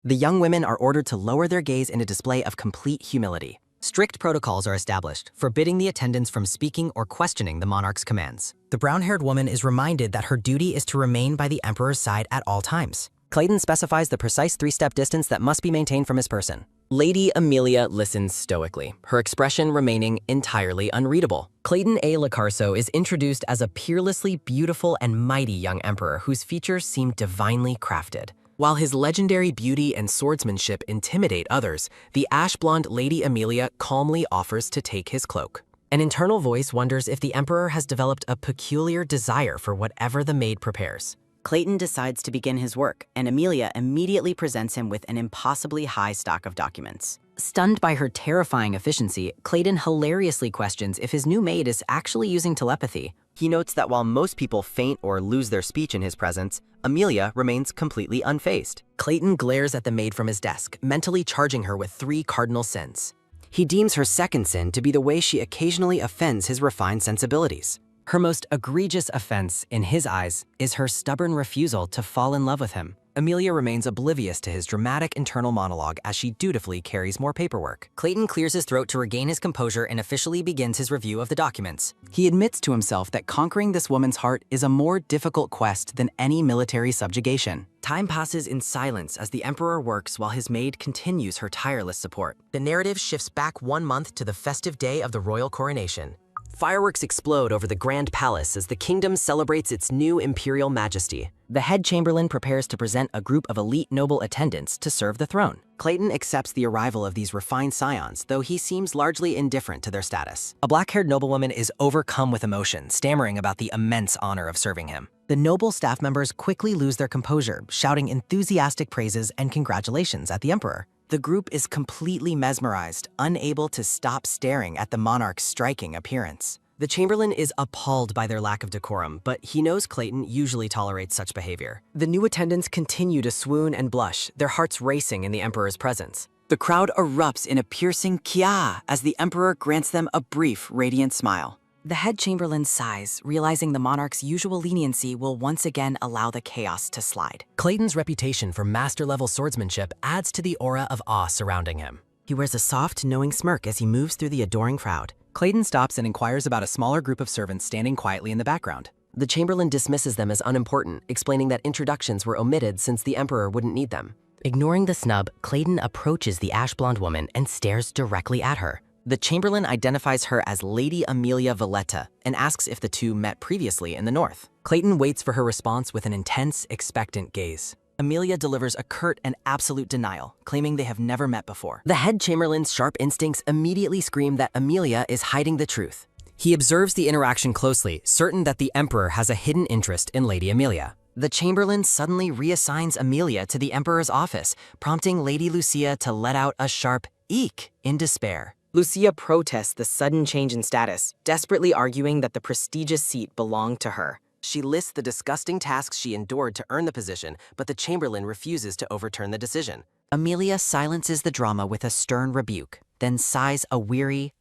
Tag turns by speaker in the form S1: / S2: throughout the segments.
S1: The young women are ordered to lower their gaze in a display of complete humility. Strict protocols are established, forbidding the attendants from speaking or questioning the monarch's commands. The brown-haired woman is reminded that her duty is to remain by the emperor's side at all times. Clayton specifies the precise 3-step distance that must be maintained from his person. Lady Amelia listens stoically, her expression remaining entirely unreadable. Clayton A. Lacarso is introduced as a peerlessly beautiful and mighty young emperor whose features seem divinely crafted. While his legendary beauty and swordsmanship intimidate others, the ash-blonde Lady Amelia calmly offers to take his cloak. An internal voice wonders if the emperor has developed a peculiar desire for whatever the maid prepares.
S2: Clayton decides to begin his work, and Amelia immediately presents him with an impossibly high stock of documents. Stunned by her terrifying efficiency, Clayton hilariously questions if his new maid is actually using telepathy.
S1: He notes that while most people faint or lose their speech in his presence, Amelia remains completely unfazed. Clayton glares at the maid from his desk, mentally charging her with 3 cardinal sins. He deems her second sin to be the way she occasionally offends his refined sensibilities. Her most egregious offense, in his eyes, is her stubborn refusal to fall in love with him. Amelia remains oblivious to his dramatic internal monologue as she dutifully carries more paperwork. Clayton clears his throat to regain his composure and officially begins his review of the documents. He admits to himself that conquering this woman's heart is a more difficult quest than any military subjugation. Time passes in silence as the emperor works while his maid continues her tireless support. The narrative shifts back 1 month to the festive day of the royal coronation. Fireworks explode over the Grand Palace as the kingdom celebrates its new imperial majesty. The head chamberlain prepares to present a group of elite noble attendants to serve the throne. Clayton accepts the arrival of these refined scions, though he seems largely indifferent to their status. A black-haired noblewoman is overcome with emotion, stammering about the immense honor of serving him. The noble staff members quickly lose their composure, shouting enthusiastic praises and congratulations at the emperor. The group is completely mesmerized, unable to stop staring at the monarch's striking appearance. The chamberlain is appalled by their lack of decorum, but he knows Clayton usually tolerates such behavior. The new attendants continue to swoon and blush, their hearts racing in the emperor's presence. The crowd erupts in a piercing kia as the emperor grants them a brief, radiant smile. The head chamberlain sighs, realizing the monarch's usual leniency will once again allow the chaos to slide. Clayton's reputation for master-level swordsmanship adds to the aura of awe surrounding him. He wears a soft, knowing smirk as he moves through the adoring crowd. Clayton stops and inquires about a smaller group of servants standing quietly in the background. The chamberlain dismisses them as unimportant, explaining that introductions were omitted since the emperor wouldn't need them. Ignoring the snub, Clayton approaches the ash-blonde woman and stares directly at her. The chamberlain identifies her as Lady Amelia Valletta and asks if the two met previously in the north. Clayton waits for her response with an intense, expectant gaze. Amelia delivers a curt and absolute denial, claiming they have never met before. The head chamberlain's sharp instincts immediately scream that Amelia is hiding the truth. He observes the interaction closely, certain that the emperor has a hidden interest in Lady Amelia. The chamberlain suddenly reassigns Amelia to the emperor's office, prompting Lady Lucia to let out a sharp eek in despair. Lucia protests the sudden change in status, desperately arguing that the prestigious seat belonged to her. She lists the disgusting tasks she endured to earn the position, but the chamberlain refuses to overturn the decision. Amelia silences the drama with a stern rebuke, then sighs a weary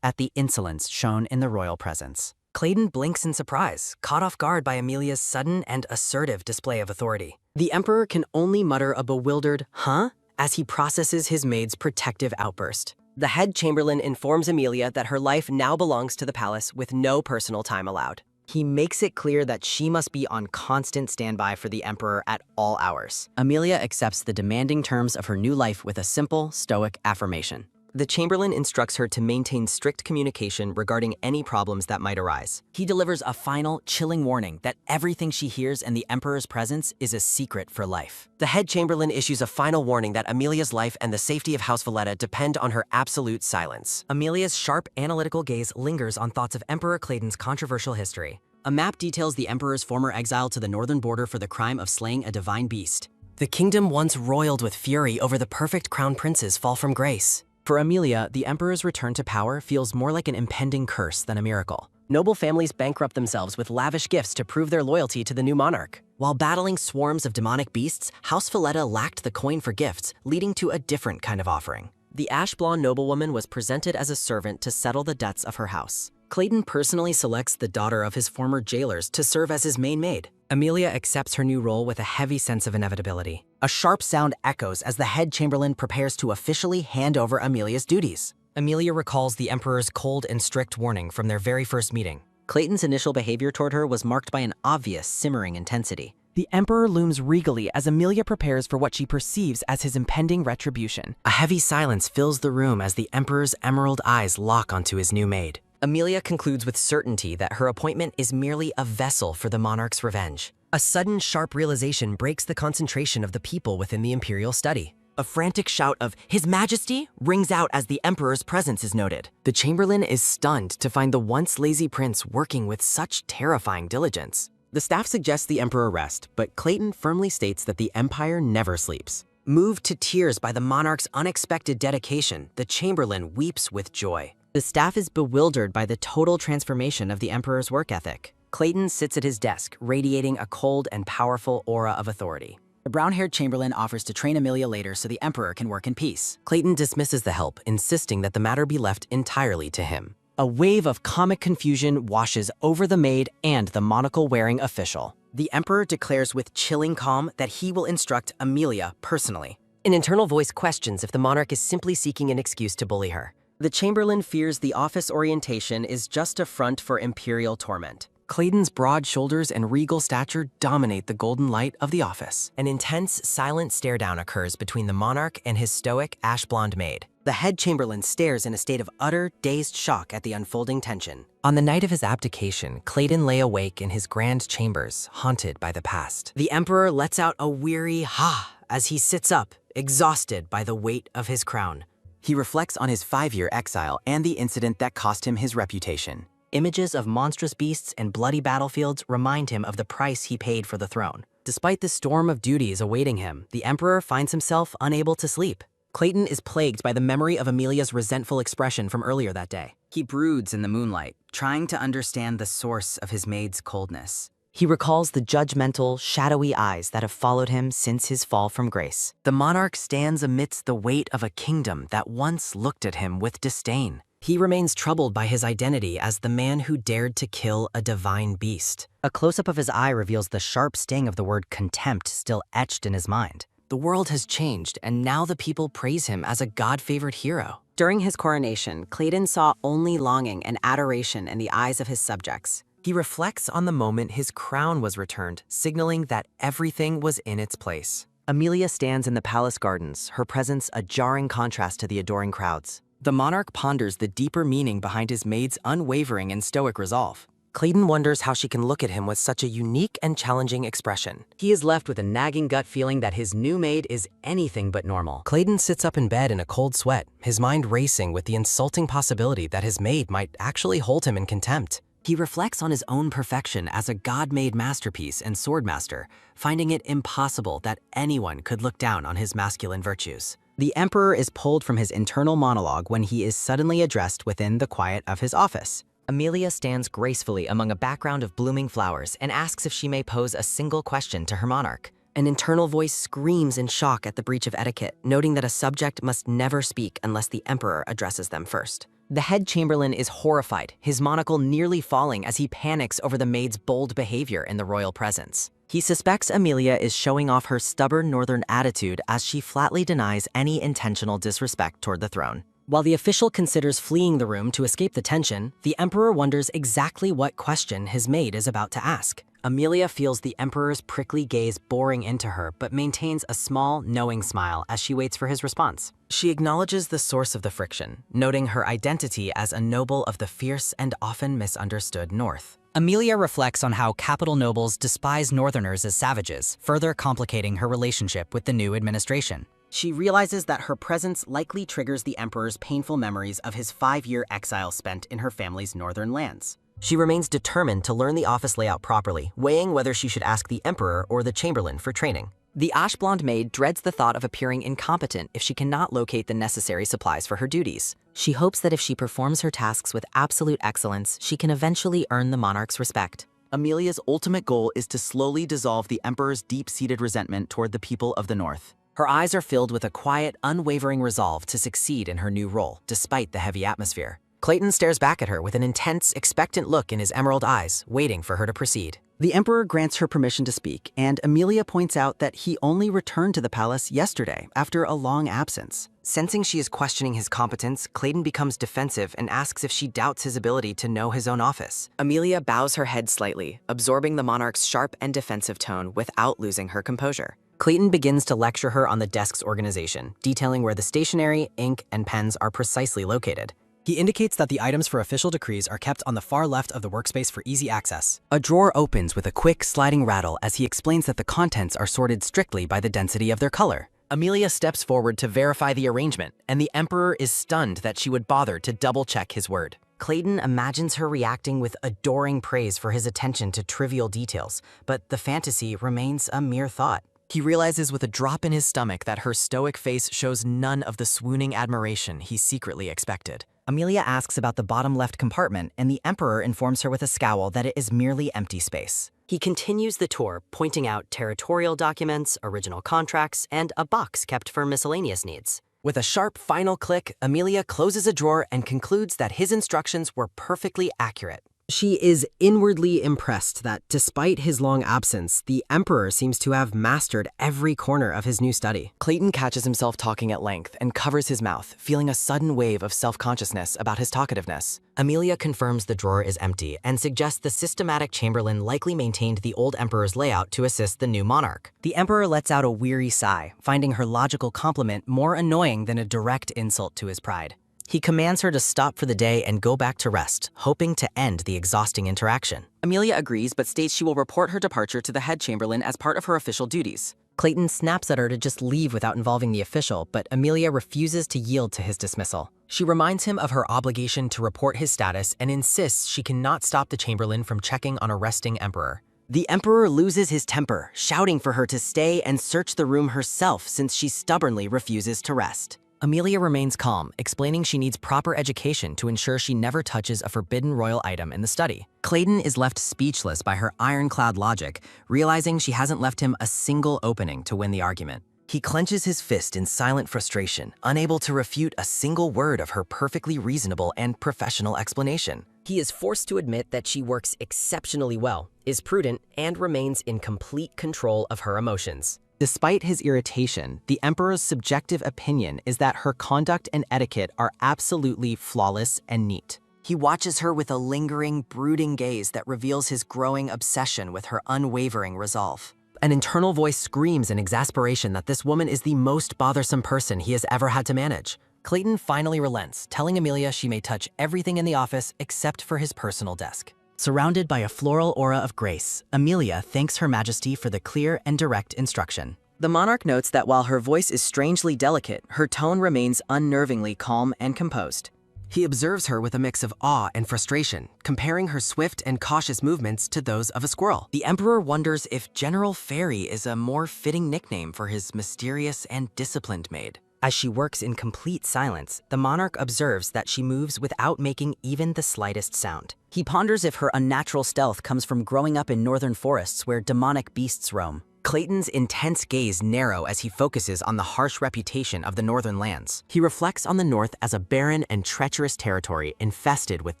S1: at the insolence shown in the royal presence. Clayton blinks in surprise, caught off guard by Amelia's sudden and assertive display of authority. The emperor can only mutter a bewildered "huh?" as he processes his maid's protective outburst. The head chamberlain informs Amelia that her life now belongs to the palace with no personal time allowed. He makes it clear that she must be on constant standby for the emperor at all hours. Amelia accepts the demanding terms of her new life with a simple, stoic affirmation. The chamberlain instructs her to maintain strict communication regarding any problems that might arise. He delivers a final, chilling warning that everything she hears in the emperor's presence is a secret for life. The head chamberlain issues a final warning that Amelia's life and the safety of House Valletta depend on her absolute silence. Amelia's sharp, analytical gaze lingers on thoughts of Emperor Clayton's controversial history. A map details the emperor's former exile to the northern border for the crime of slaying a divine beast. The kingdom once roiled with fury over the perfect crown prince's fall from grace. For Amelia, the emperor's return to power feels more like an impending curse than a miracle. Noble families bankrupt themselves with lavish gifts to prove their loyalty to the new monarch. While battling swarms of demonic beasts, House Valletta lacked the coin for gifts, leading to a different kind of offering. The ash-blonde noblewoman was presented as a servant to settle the debts of her house.
S2: Clayton personally selects the daughter of his former jailers to serve as his main maid. Amelia accepts her new role with a heavy sense of inevitability. A sharp sound echoes as the head chamberlain prepares to officially hand over Amelia's duties. Amelia recalls the Emperor's cold and strict warning from their very first meeting. Clayton's initial behavior toward her was marked by an obvious simmering intensity.
S3: The Emperor looms regally as Amelia prepares for what she perceives as his impending retribution.
S2: A heavy silence fills the room as the Emperor's emerald eyes lock onto his new maid. Amelia concludes with certainty that her appointment is merely a vessel for the monarch's revenge. A sudden, sharp realization breaks the concentration of the people within the imperial study. A frantic shout of "His Majesty" rings out as the Emperor's presence is noted. The Chamberlain is stunned to find the once lazy prince working with such terrifying diligence. The staff suggests the Emperor rest, but Clayton firmly states that the Empire never sleeps. Moved to tears by the monarch's unexpected dedication, the Chamberlain weeps with joy. The staff is bewildered by the total transformation of the Emperor's work ethic. Clayton sits at his desk, radiating a cold and powerful aura of authority. The brown-haired Chamberlain offers to train Amelia later so the Emperor can work in peace. Clayton dismisses the help, insisting that the matter be left entirely to him. A wave of comic confusion washes over the maid and the monocle-wearing official. The Emperor declares with chilling calm that he will instruct Amelia personally. An internal voice questions if the monarch is simply seeking an excuse to bully her. The Chamberlain fears the office orientation is just a front for imperial torment. Clayton's broad shoulders and regal stature dominate the golden light of the office. An intense, silent stare-down occurs between the monarch and his stoic, ash-blonde maid. The head chamberlain stares in a state of utter, dazed shock at the unfolding tension. On the night of his abdication, Clayton lay awake in his grand chambers, haunted by the past. The Emperor lets out a weary "ha" as he sits up, exhausted by the weight of his crown. He reflects on his 5-year exile and the incident that cost him his reputation. Images of monstrous beasts and bloody battlefields remind him of the price he paid for the throne. Despite the storm of duties awaiting him, the Emperor finds himself unable to sleep. Clayton is plagued by the memory of Amelia's resentful expression from earlier that day. He broods in the moonlight, trying to understand the source of his maid's coldness. He recalls the judgmental, shadowy eyes that have followed him since his fall from grace. The monarch stands amidst the weight of a kingdom that once looked at him with disdain. He remains troubled by his identity as the man who dared to kill a divine beast. A close-up of his eye reveals the sharp sting of the word contempt still etched in his mind. The world has changed, and now the people praise him as a God-favored hero. During his coronation, Clayton saw only longing and adoration in the eyes of his subjects. He reflects on the moment his crown was returned, signaling that everything was in its place. Amelia stands in the palace gardens, her presence a jarring contrast to the adoring crowds. The monarch ponders the deeper meaning behind his maid's unwavering and stoic resolve. Clayton wonders how she can look at him with such a unique and challenging expression. He is left with a nagging gut feeling that his new maid is anything but normal. Clayton sits up in bed in a cold sweat, his mind racing with the insulting possibility that his maid might actually hold him in contempt. He reflects on his own perfection as a God-made masterpiece and swordmaster, finding it impossible that anyone could look down on his masculine virtues. The Emperor is pulled from his internal monologue when he is suddenly addressed within the quiet of his office. Amelia stands gracefully among a background of blooming flowers and asks if she may pose a single question to her monarch. An internal voice screams in shock at the breach of etiquette, noting that a subject must never speak unless the Emperor addresses them first. The head chamberlain is horrified, his monocle nearly falling as he panics over the maid's bold behavior in the royal presence. He suspects Amelia is showing off her stubborn northern attitude as she flatly denies any intentional disrespect toward the throne. While the official considers fleeing the room to escape the tension, the Emperor wonders exactly what question his maid is about to ask. Amelia feels the Emperor's prickly gaze boring into her, but maintains a small, knowing smile as she waits for his response. She acknowledges the source of the friction, noting her identity as a noble of the fierce and often misunderstood North. Amelia reflects on how capital nobles despise Northerners as savages, further complicating her relationship with the new administration. She realizes that her presence likely triggers the Emperor's painful memories of his 5-year exile spent in her family's northern lands. She remains determined to learn the office layout properly, weighing whether she should ask the Emperor or the Chamberlain for training. The ash-blonde maid dreads the thought of appearing incompetent if she cannot locate the necessary supplies for her duties. She hopes that if she performs her tasks with absolute excellence, she can eventually earn the monarch's respect. Amelia's ultimate goal is to slowly dissolve the Emperor's deep-seated resentment toward the people of the North. Her eyes are filled with a quiet, unwavering resolve to succeed in her new role, despite the heavy atmosphere.
S1: Clayton stares back at her with an intense, expectant look in his emerald eyes, waiting for her to proceed.
S2: The Emperor grants her permission to speak, and Amelia points out that he only returned to the palace yesterday after a long absence.
S1: Sensing she is questioning his competence, Clayton becomes defensive and asks if she doubts his ability to know his own office.
S2: Amelia bows her head slightly, absorbing the monarch's sharp and defensive tone without losing her composure.
S1: Clayton begins to lecture her on the desk's organization, detailing where the stationery, ink, and pens are precisely located. He indicates that the items for official decrees are kept on the far left of the workspace for easy access.
S2: A drawer opens with a quick sliding rattle as he explains that the contents are sorted strictly by the density of their color.
S1: Amelia steps forward to verify the arrangement, and the Emperor is stunned that she would bother to double-check his word. Clayton imagines her reacting with adoring praise for his attention to trivial details, but the fantasy remains a mere thought. He realizes with a drop in his stomach that her stoic face shows none of the swooning admiration he secretly expected.
S2: Amelia asks about the bottom left compartment, and the Emperor informs her with a scowl that it is merely empty space.
S1: He continues the tour, pointing out territorial documents, original contracts, and a box kept for miscellaneous needs. With a sharp final click, Amelia closes a drawer and concludes that his instructions were perfectly accurate. She is inwardly impressed that, despite his long absence, the Emperor seems to have mastered every corner of his new study.
S3: Clayton catches himself talking at length and covers his mouth, feeling a sudden wave of self-consciousness about his talkativeness.
S1: Amelia confirms the drawer is empty and suggests the systematic chamberlain likely maintained the old Emperor's layout to assist the new monarch.
S2: The Emperor lets out a weary sigh, finding her logical compliment more annoying than a direct insult to his pride.
S1: He commands her to stop for the day and go back to rest, hoping to end the exhausting interaction.
S2: Amelia agrees but states she will report her departure to the head chamberlain as part of her official duties.
S1: Clayton snaps at her to just leave without involving the official, but Amelia refuses to yield to his dismissal. She reminds him of her obligation to report his status and insists she cannot stop the chamberlain from checking on a resting emperor.
S2: The Emperor loses his temper, shouting for her to stay and search the room herself since she stubbornly refuses to rest.
S1: Amelia remains calm, explaining she needs proper education to ensure she never touches a forbidden royal item in the study. Clayton is left speechless by her ironclad logic, realizing she hasn't left him a single opening to win the argument. He clenches his fist in silent frustration, unable to refute a single word of her perfectly reasonable and professional explanation. He is forced to admit that she works exceptionally well, is prudent, and remains in complete control of her emotions.
S3: Despite his irritation, the Emperor's subjective opinion is that her conduct and etiquette are absolutely flawless and neat.
S1: He watches her with a lingering, brooding gaze that reveals his growing obsession with her unwavering resolve. An internal voice screams in exasperation that this woman is the most bothersome person he has ever had to manage. Clayton finally relents, telling Amelia she may touch everything in the office except for his personal desk.
S2: Surrounded by a floral aura of grace, Amelia thanks Her Majesty for the clear and direct instruction.
S1: The monarch notes that while her voice is strangely delicate, her tone remains unnervingly calm and composed. He observes her with a mix of awe and frustration, comparing her swift and cautious movements to those of a squirrel. The Emperor wonders if General Fairy is a more fitting nickname for his mysterious and disciplined maid. As she works in complete silence, the monarch observes that she moves without making even the slightest sound.
S2: He ponders if her unnatural stealth comes from growing up in northern forests where demonic beasts roam.
S1: Clayton's intense gaze narrows as he focuses on the harsh reputation of the northern lands. He reflects on the north as a barren and treacherous territory infested with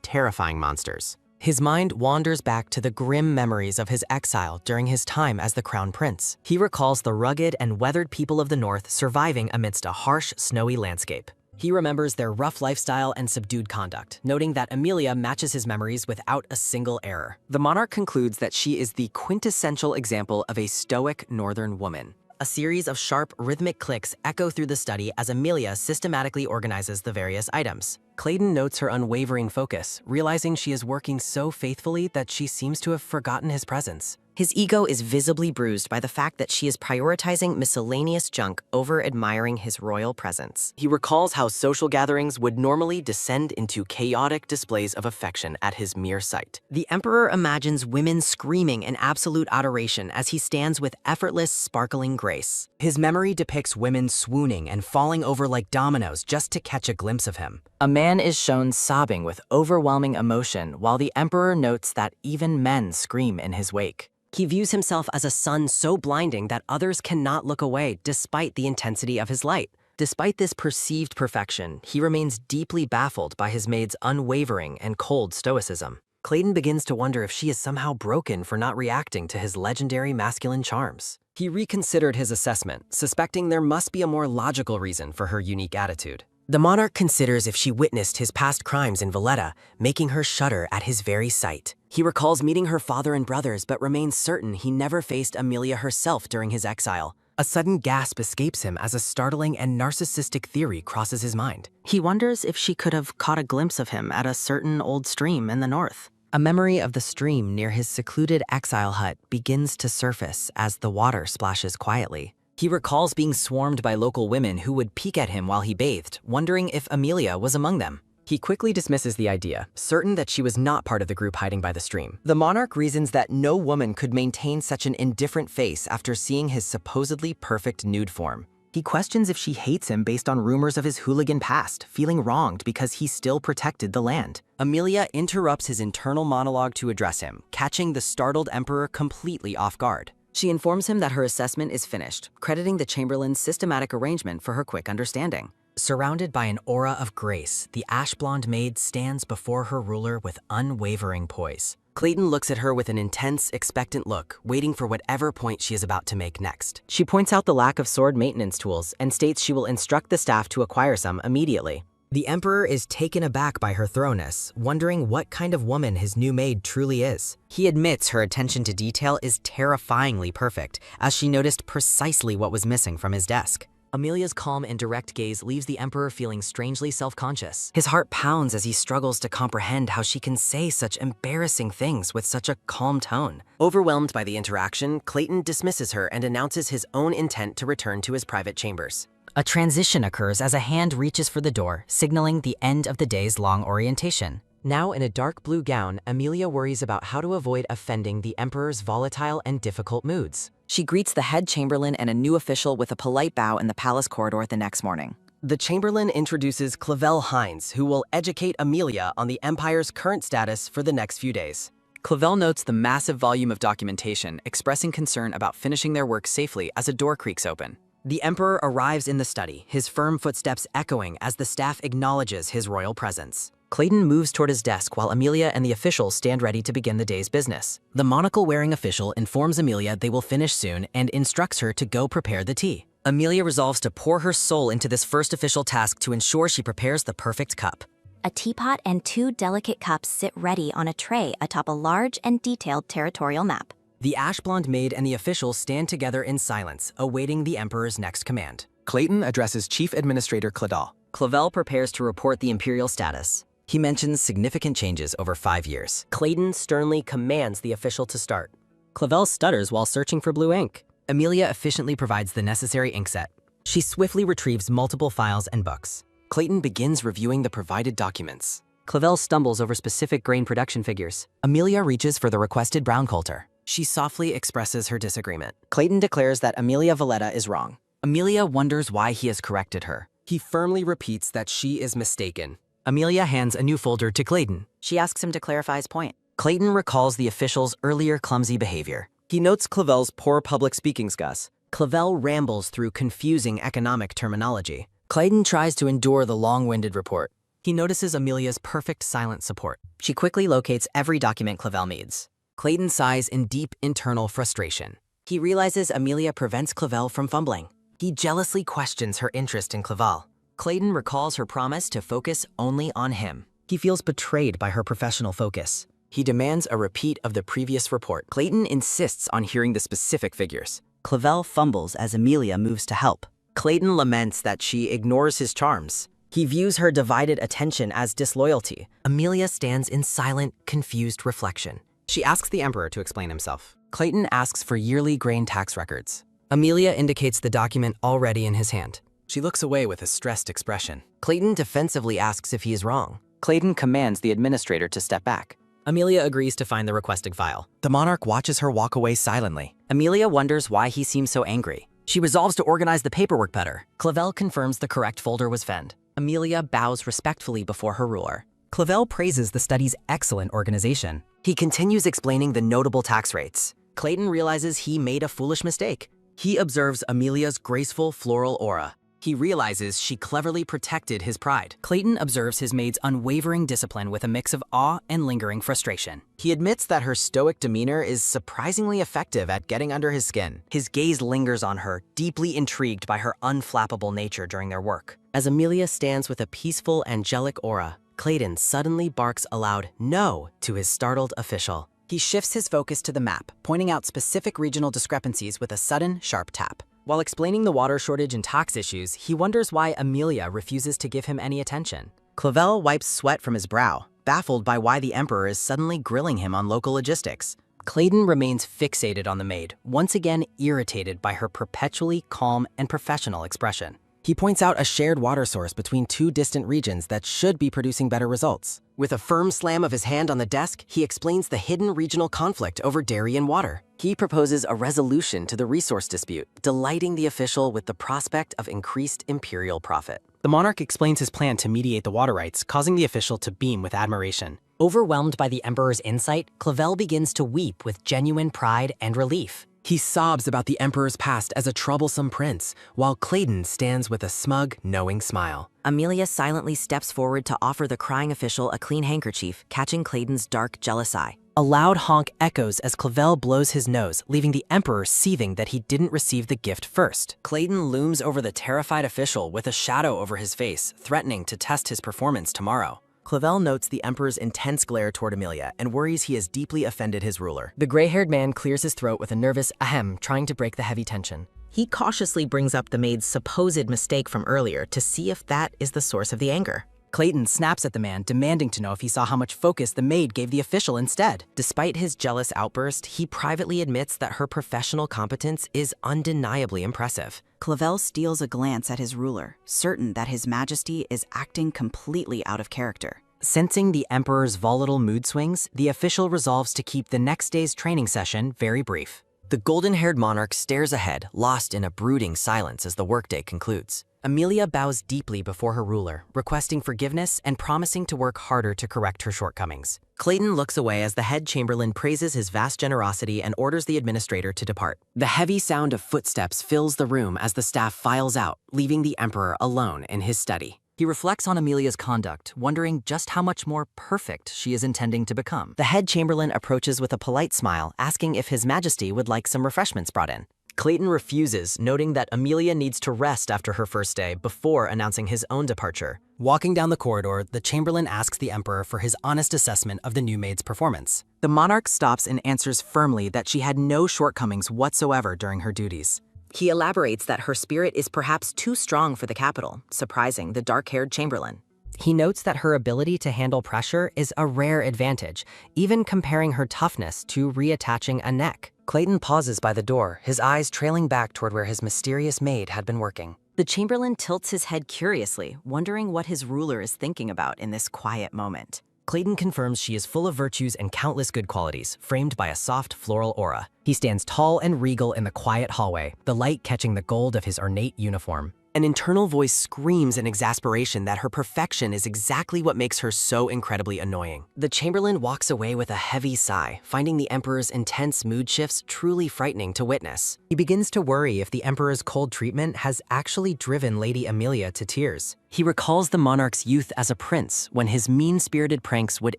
S1: terrifying monsters. His mind wanders back to the grim memories of his exile during his time as the Crown Prince. He recalls the rugged and weathered people of the north surviving amidst a harsh, snowy landscape. He remembers their rough lifestyle and subdued conduct, noting that Amelia matches his memories without a single error. The monarch concludes that she is the quintessential example of a stoic northern woman. A series of sharp, rhythmic clicks echo through the study as Amelia systematically organizes the various items. Clayton notes her unwavering focus, realizing she is working so faithfully that she seems to have forgotten his presence. His ego is visibly bruised by the fact that she is prioritizing miscellaneous junk over admiring his royal presence. He recalls how social gatherings would normally descend into chaotic displays of affection at his mere sight. The Emperor imagines women screaming in absolute adoration as he stands with effortless, sparkling grace. His memory depicts women swooning and falling over like dominoes just to catch a glimpse of him. A man is shown sobbing with overwhelming emotion, while the Emperor notes that even men scream in his wake. He views himself as a sun so blinding that others cannot look away despite the intensity of his light. Despite this perceived perfection, he remains deeply baffled by his maid's unwavering and cold stoicism. Clayton begins to wonder if she is somehow broken for not reacting to his legendary masculine charms. He reconsidered his assessment, suspecting there must be a more logical reason for her unique attitude. The monarch considers if she witnessed his past crimes in Valletta, making her shudder at his very sight. He recalls meeting her father and brothers but remains certain he never faced Amelia herself during his exile. A sudden gasp escapes him as a startling and narcissistic theory crosses his mind.
S2: He wonders if she could have caught a glimpse of him at a certain old stream in the north.
S1: A memory of the stream near his secluded exile hut begins to surface as the water splashes quietly. He recalls being swarmed by local women who would peek at him while he bathed, wondering if Amelia was among them. He quickly dismisses the idea, certain that she was not part of the group hiding by the stream. The monarch reasons that no woman could maintain such an indifferent face after seeing his supposedly perfect nude form. He questions if she hates him based on rumors of his hooligan past, feeling wronged because he still protected the land. Amelia interrupts his internal monologue to address him, catching the startled emperor completely off guard. She informs him that her assessment is finished, crediting the Chamberlain's systematic arrangement for her quick understanding. Surrounded by an aura of grace, the ash-blonde maid stands before her ruler with unwavering poise. Clayton looks at her with an intense, expectant look, waiting for whatever point she is about to make next. She points out the lack of sword maintenance tools and states she will instruct the staff to acquire some immediately. The emperor is taken aback by her thoroughness, wondering what kind of woman his new maid truly is. He admits her attention to detail is terrifyingly perfect, as she noticed precisely what was missing from his desk. Amelia's calm and direct gaze leaves the emperor feeling strangely self-conscious. His heart pounds as he struggles to comprehend how she can say such embarrassing things with such a calm tone. Overwhelmed by the interaction, Clayton dismisses her and announces his own intent to return to his private chambers. A transition occurs as a hand reaches for the door, signaling the end of the day's long orientation. Now in a dark blue gown, Amelia worries about how to avoid offending the emperor's volatile and difficult moods.
S2: She greets the head chamberlain and a new official with a polite bow in the palace corridor the next morning.
S1: The chamberlain introduces Clavel Hines, who will educate Amelia on the empire's current status for the next few days.
S3: Clavel notes the massive volume of documentation, expressing concern about finishing their work safely as a door creaks open.
S1: The emperor arrives in the study, his firm footsteps echoing as the staff acknowledges his royal presence. Clayton moves toward his desk while Amelia and the official stand ready to begin the day's business. The monocle-wearing official informs Amelia they will finish soon and instructs her to go prepare the tea. Amelia resolves to pour her soul into this first official task to ensure she prepares the perfect cup.
S4: A teapot and 2 delicate cups sit ready on a tray atop a large and detailed territorial map.
S1: The ash-blonde maid and the official stand together in silence, awaiting the emperor's next command.
S3: Clayton addresses Chief Administrator Clavel.
S1: Clavel prepares to report the imperial status. He mentions significant changes over 5 years. Clayton sternly commands the official to start. Clavel stutters while searching for blue ink. Amelia efficiently provides the necessary inkset. She swiftly retrieves multiple files and books. Clayton begins reviewing the provided documents. Clavel stumbles over specific grain production figures. Amelia reaches for the requested brown coulter. She softly expresses her disagreement. Clayton declares that Amelia Valletta is wrong. Amelia wonders why he has corrected her. He firmly repeats that she is mistaken. Amelia hands a new folder to Clayton.
S2: She asks him to clarify his point.
S1: Clayton recalls the official's earlier clumsy behavior. He notes Clavel's poor public speaking skills. Clavel rambles through confusing economic terminology. Clayton tries to endure the long-winded report. He notices Amelia's perfect silent support. She quickly locates every document Clavel needs. Clayton sighs in deep internal frustration. He realizes Amelia prevents Clavel from fumbling. He jealously questions her interest in Clavel. Clayton recalls her promise to focus only on him. He feels betrayed by her professional focus. He demands a repeat of the previous report. Clayton insists on hearing the specific figures.
S2: Clavel fumbles as Amelia moves to help.
S1: Clayton laments that she ignores his charms. He views her divided attention as disloyalty. Amelia stands in silent, confused reflection. She asks the emperor to explain himself. Clayton asks for yearly grain tax records. Amelia indicates the document already in his hand. She looks away with a stressed expression. Clayton defensively asks if he is wrong.
S3: Clayton commands the administrator to step back.
S1: Amelia agrees to find the requested file.
S3: The monarch watches her walk away silently.
S1: Amelia wonders why he seems so angry. She resolves to organize the paperwork better. Clavel confirms the correct folder was found. Amelia bows respectfully before her ruler. Clavel praises the study's excellent organization. He continues explaining the notable tax rates. Clayton realizes he made a foolish mistake. He observes Amelia's graceful floral aura.
S2: He realizes she cleverly protected his pride. Clayton observes his maid's unwavering discipline with a mix of awe and lingering frustration.
S3: He admits that her stoic demeanor is surprisingly effective at getting under his skin.
S2: His gaze lingers on her, deeply intrigued by her unflappable nature during their work.
S1: As Amelia stands with a peaceful, angelic aura, Clayton suddenly barks aloud "no" to his startled official.
S2: He shifts his focus to the map, pointing out specific regional discrepancies with a sudden, sharp tap. While explaining the water shortage and tax issues, he wonders why Amelia refuses to give him any attention.
S1: Clavel wipes sweat from his brow, baffled by why the Emperor is suddenly grilling him on local logistics.
S2: Clayton remains fixated on the maid, once again irritated by her perpetually calm and professional expression.
S1: He points out a shared water source between two distant regions that should be producing better results. With a firm slam of his hand on the desk, he explains the hidden regional conflict over dairy and water. He proposes a resolution to the resource dispute, delighting the official with the prospect of increased imperial profit.
S2: The monarch explains his plan to mediate the water rights, causing the official to beam with admiration. Overwhelmed by the Emperor's insight, Clavel begins to weep with genuine pride and relief.
S1: He sobs about the Emperor's past as a troublesome prince, while Clayton stands with a smug, knowing smile.
S5: Amelia silently steps forward to offer the crying official a clean handkerchief, catching Clayton's dark, jealous eye.
S2: A loud honk echoes as Clavel blows his nose, leaving the Emperor seething that he didn't receive the gift first. Clayton looms over the terrified official with a shadow over his face, threatening to test his performance tomorrow.
S1: Clavel notes the Emperor's intense glare toward Amelia and worries he has deeply offended his ruler.
S2: The gray-haired man clears his throat with a nervous ahem, trying to break the heavy tension.
S1: He cautiously brings up the maid's supposed mistake from earlier to see if that is the source of the anger.
S2: Clayton snaps at the man, demanding to know if he saw how much focus the maid gave the official instead.
S1: Despite his jealous outburst, he privately admits that her professional competence is undeniably impressive.
S5: Clavel steals a glance at his ruler, certain that His Majesty is acting completely out of character.
S2: Sensing the Emperor's volatile mood swings, the official resolves to keep the next day's training session very brief.
S1: The golden-haired monarch stares ahead, lost in a brooding silence as the workday concludes. Amelia bows deeply before her ruler, requesting forgiveness and promising to work harder to correct her shortcomings. Clayton looks away as the head chamberlain praises his vast generosity and orders the administrator to depart. The heavy sound of footsteps fills the room as the staff files out, leaving the Emperor alone in his study.
S2: He reflects on Amelia's conduct, wondering just how much more perfect she is intending to become.
S1: The head chamberlain approaches with a polite smile, asking if His Majesty would like some refreshments brought in. Clayton refuses, noting that Amelia needs to rest after her first day before announcing his own departure.
S2: Walking down the corridor, the chamberlain asks the Emperor for his honest assessment of the new maid's performance.
S1: The monarch stops and answers firmly that she had no shortcomings whatsoever during her duties. He elaborates that her spirit is perhaps too strong for the capital, surprising the dark-haired chamberlain.
S2: He notes that her ability to handle pressure is a rare advantage, even comparing her toughness to reattaching a neck.
S1: Clayton pauses by the door, his eyes trailing back toward where his mysterious maid had been working.
S5: The chamberlain tilts his head curiously, wondering what his ruler is thinking about in this quiet moment.
S1: Clayton confirms she is full of virtues and countless good qualities, framed by a soft floral aura. He stands tall and regal in the quiet hallway, the light catching the gold of his ornate uniform. An internal voice screams in exasperation that her perfection is exactly what makes her so incredibly annoying. The chamberlain walks away with a heavy sigh, finding the Emperor's intense mood shifts truly frightening to witness.
S2: He begins to worry if the Emperor's cold treatment has actually driven Lady Amelia to tears.
S1: He recalls the monarch's youth as a prince, when his mean-spirited pranks would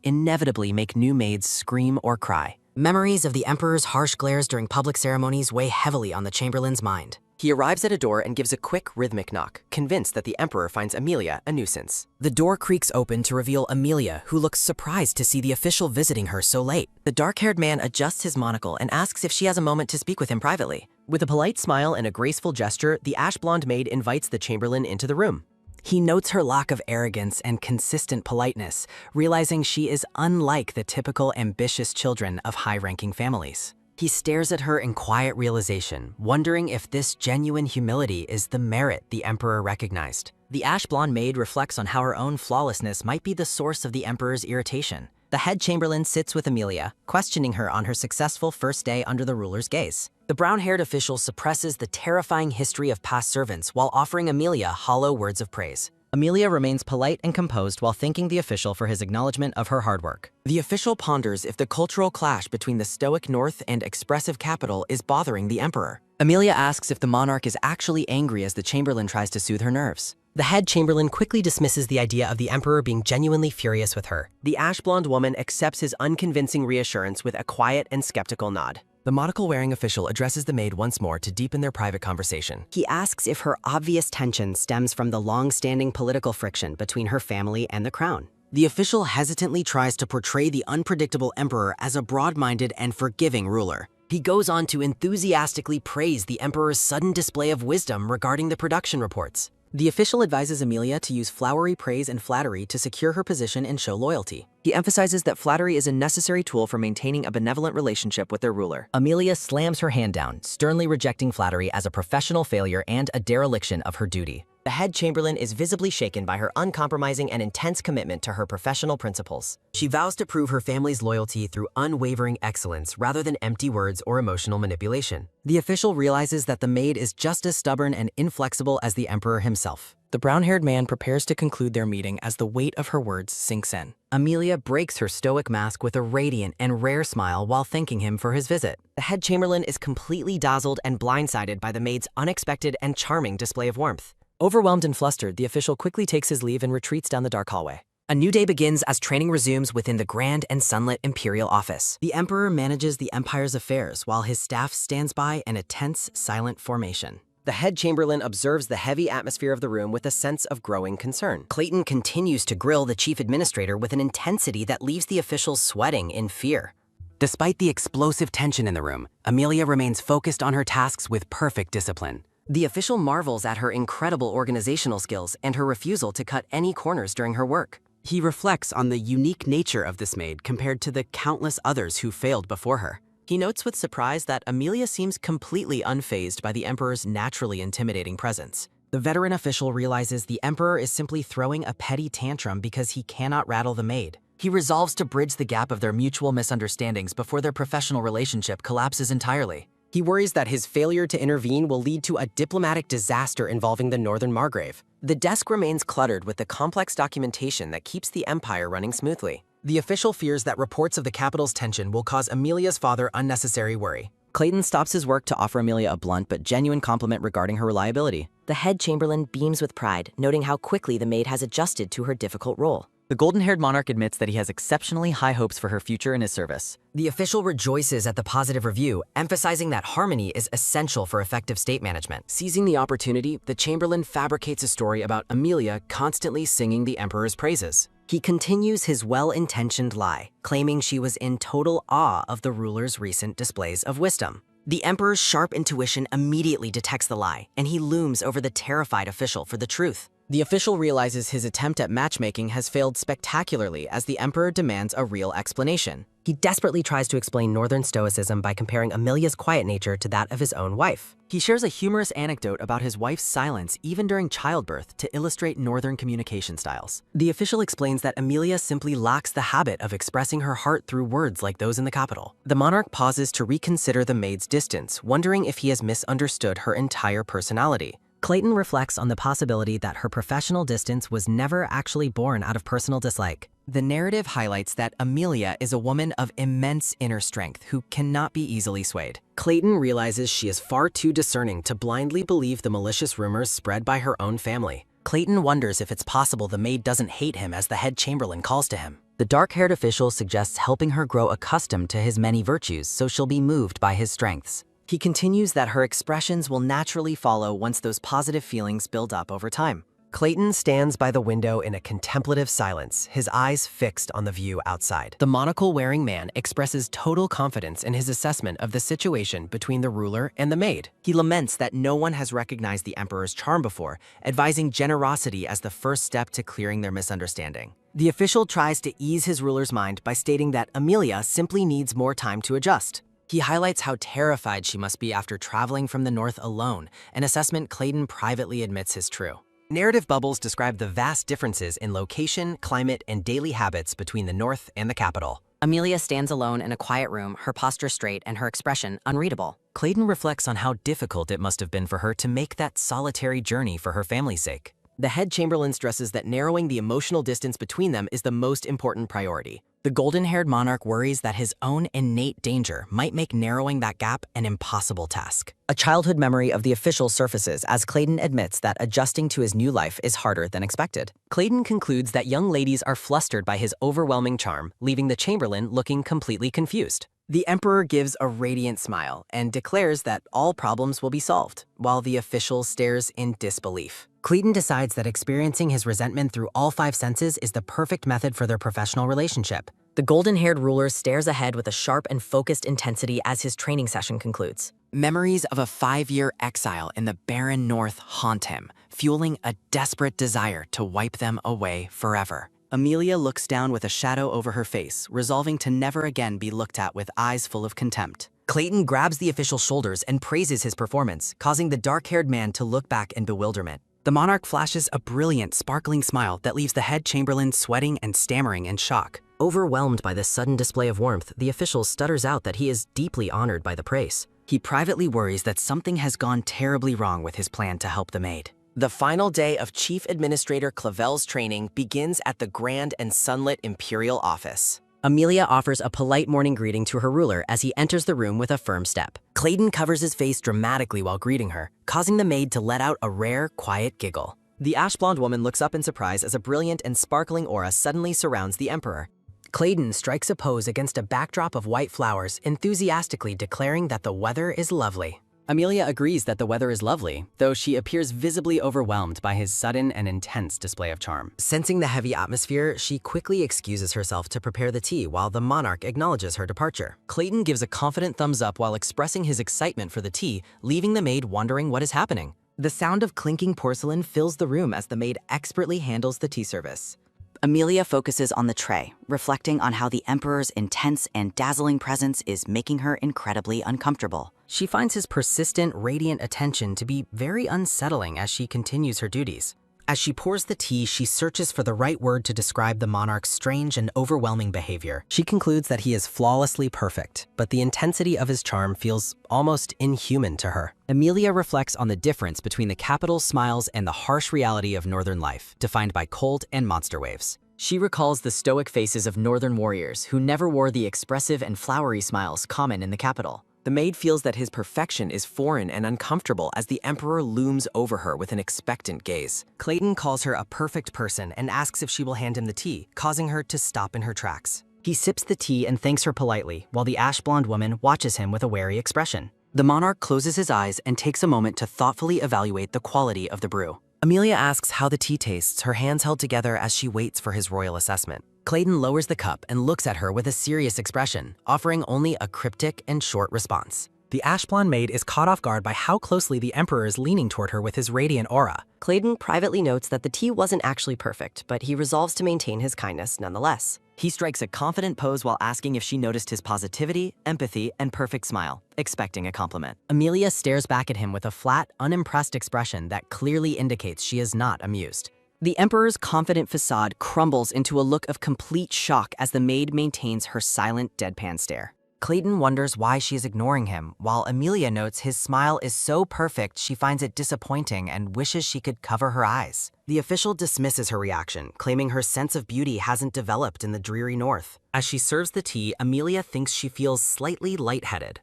S1: inevitably make new maids scream or cry.
S2: Memories of the Emperor's harsh glares during public ceremonies weigh heavily on the chamberlain's mind.
S1: He arrives at a door and gives a quick rhythmic knock, convinced that the Emperor finds Amelia a nuisance.
S2: The door creaks open to reveal Amelia, who looks surprised to see the official visiting her so late.
S1: The dark-haired man adjusts his monocle and asks if she has a moment to speak with him privately. With a polite smile and a graceful gesture, the ash-blonde maid invites the chamberlain into the room.
S2: He notes her lack of arrogance and consistent politeness, realizing she is unlike the typical ambitious children of high-ranking families.
S1: He stares at her in quiet realization, wondering if this genuine humility is the merit the Emperor recognized.
S2: The ash-blonde maid reflects on how her own flawlessness might be the source of the Emperor's irritation. The head chamberlain sits with Amelia, questioning her on her successful first day under the ruler's gaze.
S1: The brown-haired official suppresses the terrifying history of past servants while offering Amelia hollow words of praise.
S2: Amelia remains polite and composed while thanking the official for his acknowledgement of her hard work.
S1: The official ponders if the cultural clash between the stoic north and expressive capital is bothering the emperor. Amelia asks if the monarch is actually angry as the chamberlain tries to soothe her nerves. The head chamberlain quickly dismisses the idea of the emperor being genuinely furious with her. The ash-blonde woman accepts his unconvincing reassurance with a quiet and skeptical nod. The monocle-wearing official addresses the maid once more to deepen their private conversation.
S2: He asks if her obvious tension stems from the long-standing political friction between her family and the crown.
S1: The official hesitantly tries to portray the unpredictable emperor as a broad-minded and forgiving ruler. He goes on to enthusiastically praise the emperor's sudden display of wisdom regarding the production reports. The official advises Amelia to use flowery praise and flattery to secure her position and show loyalty. He emphasizes that flattery is a necessary tool for maintaining a benevolent relationship with their ruler.
S2: Amelia slams her hand down, sternly rejecting flattery as a professional failure and a dereliction of her duty.
S1: The head chamberlain is visibly shaken by her uncompromising and intense commitment to her professional principles. She vows to prove her family's loyalty through unwavering excellence rather than empty words or emotional manipulation. The official realizes that the maid is just as stubborn and inflexible as the emperor himself. The brown-haired man prepares to conclude their meeting as the weight of her words sinks in.
S2: Amelia breaks her stoic mask with a radiant and rare smile while thanking him for his visit.
S1: The head chamberlain is completely dazzled and blindsided by the maid's unexpected and charming display of warmth. Overwhelmed and flustered, the official quickly takes his leave and retreats down the dark hallway. A new day begins as training resumes within the grand and sunlit imperial office. The emperor manages the empire's affairs while his staff stands by in a tense, silent formation. The head chamberlain observes the heavy atmosphere of the room with a sense of growing concern. Clayton continues to grill the chief administrator with an intensity that leaves the officials sweating in fear. Despite the explosive tension in the room, Amelia remains focused on her tasks with perfect discipline. The official marvels at her incredible organizational skills and her refusal to cut any corners during her work. He reflects on the unique nature of this maid compared to the countless others who failed before her. He notes with surprise that Amelia seems completely unfazed by the emperor's naturally intimidating presence. The veteran official realizes the emperor is simply throwing a petty tantrum because he cannot rattle the maid. He resolves to bridge the gap of their mutual misunderstandings before their professional relationship collapses entirely. He worries that his failure to intervene will lead to a diplomatic disaster involving the Northern Margrave. The desk remains cluttered with the complex documentation that keeps the empire running smoothly. The official fears that reports of the capital's tension will cause Amelia's father unnecessary worry. Clayton stops his work to offer Amelia a blunt but genuine compliment regarding her reliability.
S4: The head chamberlain beams with pride, noting how quickly the maid has adjusted to her difficult role.
S2: The golden-haired monarch admits that he has exceptionally high hopes for her future in his service.
S1: The official rejoices at the positive review, emphasizing that harmony is essential for effective state management. Seizing the opportunity, the chamberlain fabricates a story about Amelia constantly singing the emperor's praises. He continues his well-intentioned lie, claiming she was in total awe of the ruler's recent displays of wisdom. The emperor's sharp intuition immediately detects the lie, and he looms over the terrified official for the truth. The official realizes his attempt at matchmaking has failed spectacularly as the emperor demands a real explanation. He desperately tries to explain Northern Stoicism by comparing Amelia's quiet nature to that of his own wife. He shares a humorous anecdote about his wife's silence even during childbirth to illustrate Northern communication styles. The official explains that Amelia simply lacks the habit of expressing her heart through words like those in the capital. The monarch pauses to reconsider the maid's distance, wondering if he has misunderstood her entire personality.
S2: Clayton reflects on the possibility that her professional distance was never actually born out of personal dislike.
S1: The narrative highlights that Amelia is a woman of immense inner strength who cannot be easily swayed. Clayton realizes she is far too discerning to blindly believe the malicious rumors spread by her own family. Clayton wonders if it's possible the maid doesn't hate him as the head chamberlain calls to him.
S2: The dark-haired official suggests helping her grow accustomed to his many virtues so she'll be moved by his strengths.
S1: He continues that her expressions will naturally follow once those positive feelings build up over time. Clayton stands by the window in a contemplative silence, his eyes fixed on the view outside. The monocle-wearing man expresses total confidence in his assessment of the situation between the ruler and the maid. He laments that no one has recognized the emperor's charm before, advising generosity as the first step to clearing their misunderstanding. The official tries to ease his ruler's mind by stating that Amelia simply needs more time to adjust. He highlights how terrified she must be after traveling from the north alone, an assessment Clayton privately admits is true. Narrative bubbles describe the vast differences in location, climate, and daily habits between the north and the capital.
S2: Amelia stands alone in a quiet room, her posture straight and her expression unreadable.
S1: Clayton reflects on how difficult it must have been for her to make that solitary journey for her family's sake. The head chamberlain stresses that narrowing the emotional distance between them is the most important priority.
S2: The golden-haired monarch worries that his own innate danger might make narrowing that gap an impossible task. A childhood memory of the official surfaces as Clayton admits that adjusting to his new life is harder than expected.
S1: Clayton concludes that young ladies are flustered by his overwhelming charm, leaving the chamberlain looking completely confused. The emperor gives a radiant smile and declares that all problems will be solved, while the official stares in disbelief.
S2: Clayton decides that experiencing his resentment through all 5 senses is the perfect method for their professional relationship.
S1: The golden-haired ruler stares ahead with a sharp and focused intensity as his training session concludes.
S2: Memories of a 5-year exile in the barren north haunt him, fueling a desperate desire to wipe them away forever. Amelia looks down with a shadow over her face, resolving to never again be looked at with eyes full of contempt.
S1: Clayton grabs the official's shoulders and praises his performance, causing the dark-haired man to look back in bewilderment.
S2: The monarch flashes a brilliant, sparkling smile that leaves the head chamberlain sweating and stammering in shock.
S1: Overwhelmed by this sudden display of warmth, the official stutters out that he is deeply honored by the praise.
S2: He privately worries that something has gone terribly wrong with his plan to help the maid.
S1: The final day of Chief Administrator Clavel's training begins at the grand and sunlit imperial office. Amelia offers a polite morning greeting to her ruler as he enters the room with a firm step. Clayton covers his face dramatically while greeting her, causing the maid to let out a rare, quiet giggle. The ash-blonde woman looks up in surprise as a brilliant and sparkling aura suddenly surrounds the emperor. Clayton strikes a pose against a backdrop of white flowers, enthusiastically declaring that the weather is lovely. Amelia agrees that the weather is lovely, though she appears visibly overwhelmed by his sudden and intense display of charm. Sensing the heavy atmosphere, she quickly excuses herself to prepare the tea while the monarch acknowledges her departure. Clayton gives a confident thumbs up while expressing his excitement for the tea, leaving the maid wondering what is happening. The sound of clinking porcelain fills the room as the maid expertly handles the tea service.
S5: Amelia focuses on the tray, reflecting on how the emperor's intense and dazzling presence is making her incredibly uncomfortable.
S1: She finds his persistent, radiant attention to be very unsettling as she continues her duties. As she pours the tea, she searches for the right word to describe the monarch's strange and overwhelming behavior. She concludes that he is flawlessly perfect, but the intensity of his charm feels almost inhuman to her. Amelia reflects on the difference between the capital smiles and the harsh reality of northern life, defined by cold and monster waves. She recalls the stoic faces of northern warriors who never wore the expressive and flowery smiles common in the capital. The maid feels that his perfection is foreign and uncomfortable as the emperor looms over her with an expectant gaze. Clayton calls her a perfect person and asks if she will hand him the tea, causing her to stop in her tracks. He sips the tea and thanks her politely, while the ash-blonde woman watches him with a wary expression.
S2: The monarch closes his eyes and takes a moment to thoughtfully evaluate the quality of the brew.
S1: Amelia asks how the tea tastes, her hands held together as she waits for his royal assessment. Clayton lowers the cup and looks at her with a serious expression, offering only a cryptic and short response. The ash-blonde maid is caught off guard by how closely the emperor is leaning toward her with his radiant aura. Clayton privately notes that the tea wasn't actually perfect, but he resolves to maintain his kindness nonetheless. He strikes a confident pose while asking if she noticed his positivity, empathy, and perfect smile, expecting a compliment. Amelia stares back at him with a flat, unimpressed expression that clearly indicates she is not amused. The emperor's confident facade crumbles into a look of complete shock as the maid maintains her silent, deadpan stare. Clayton wonders why she is ignoring him, while Amelia notes his smile is so perfect she finds it disappointing and wishes she could cover her eyes. The official dismisses her reaction, claiming her sense of beauty hasn't developed in the dreary north. As she serves the tea, Amelia thinks she feels slightly lightheaded.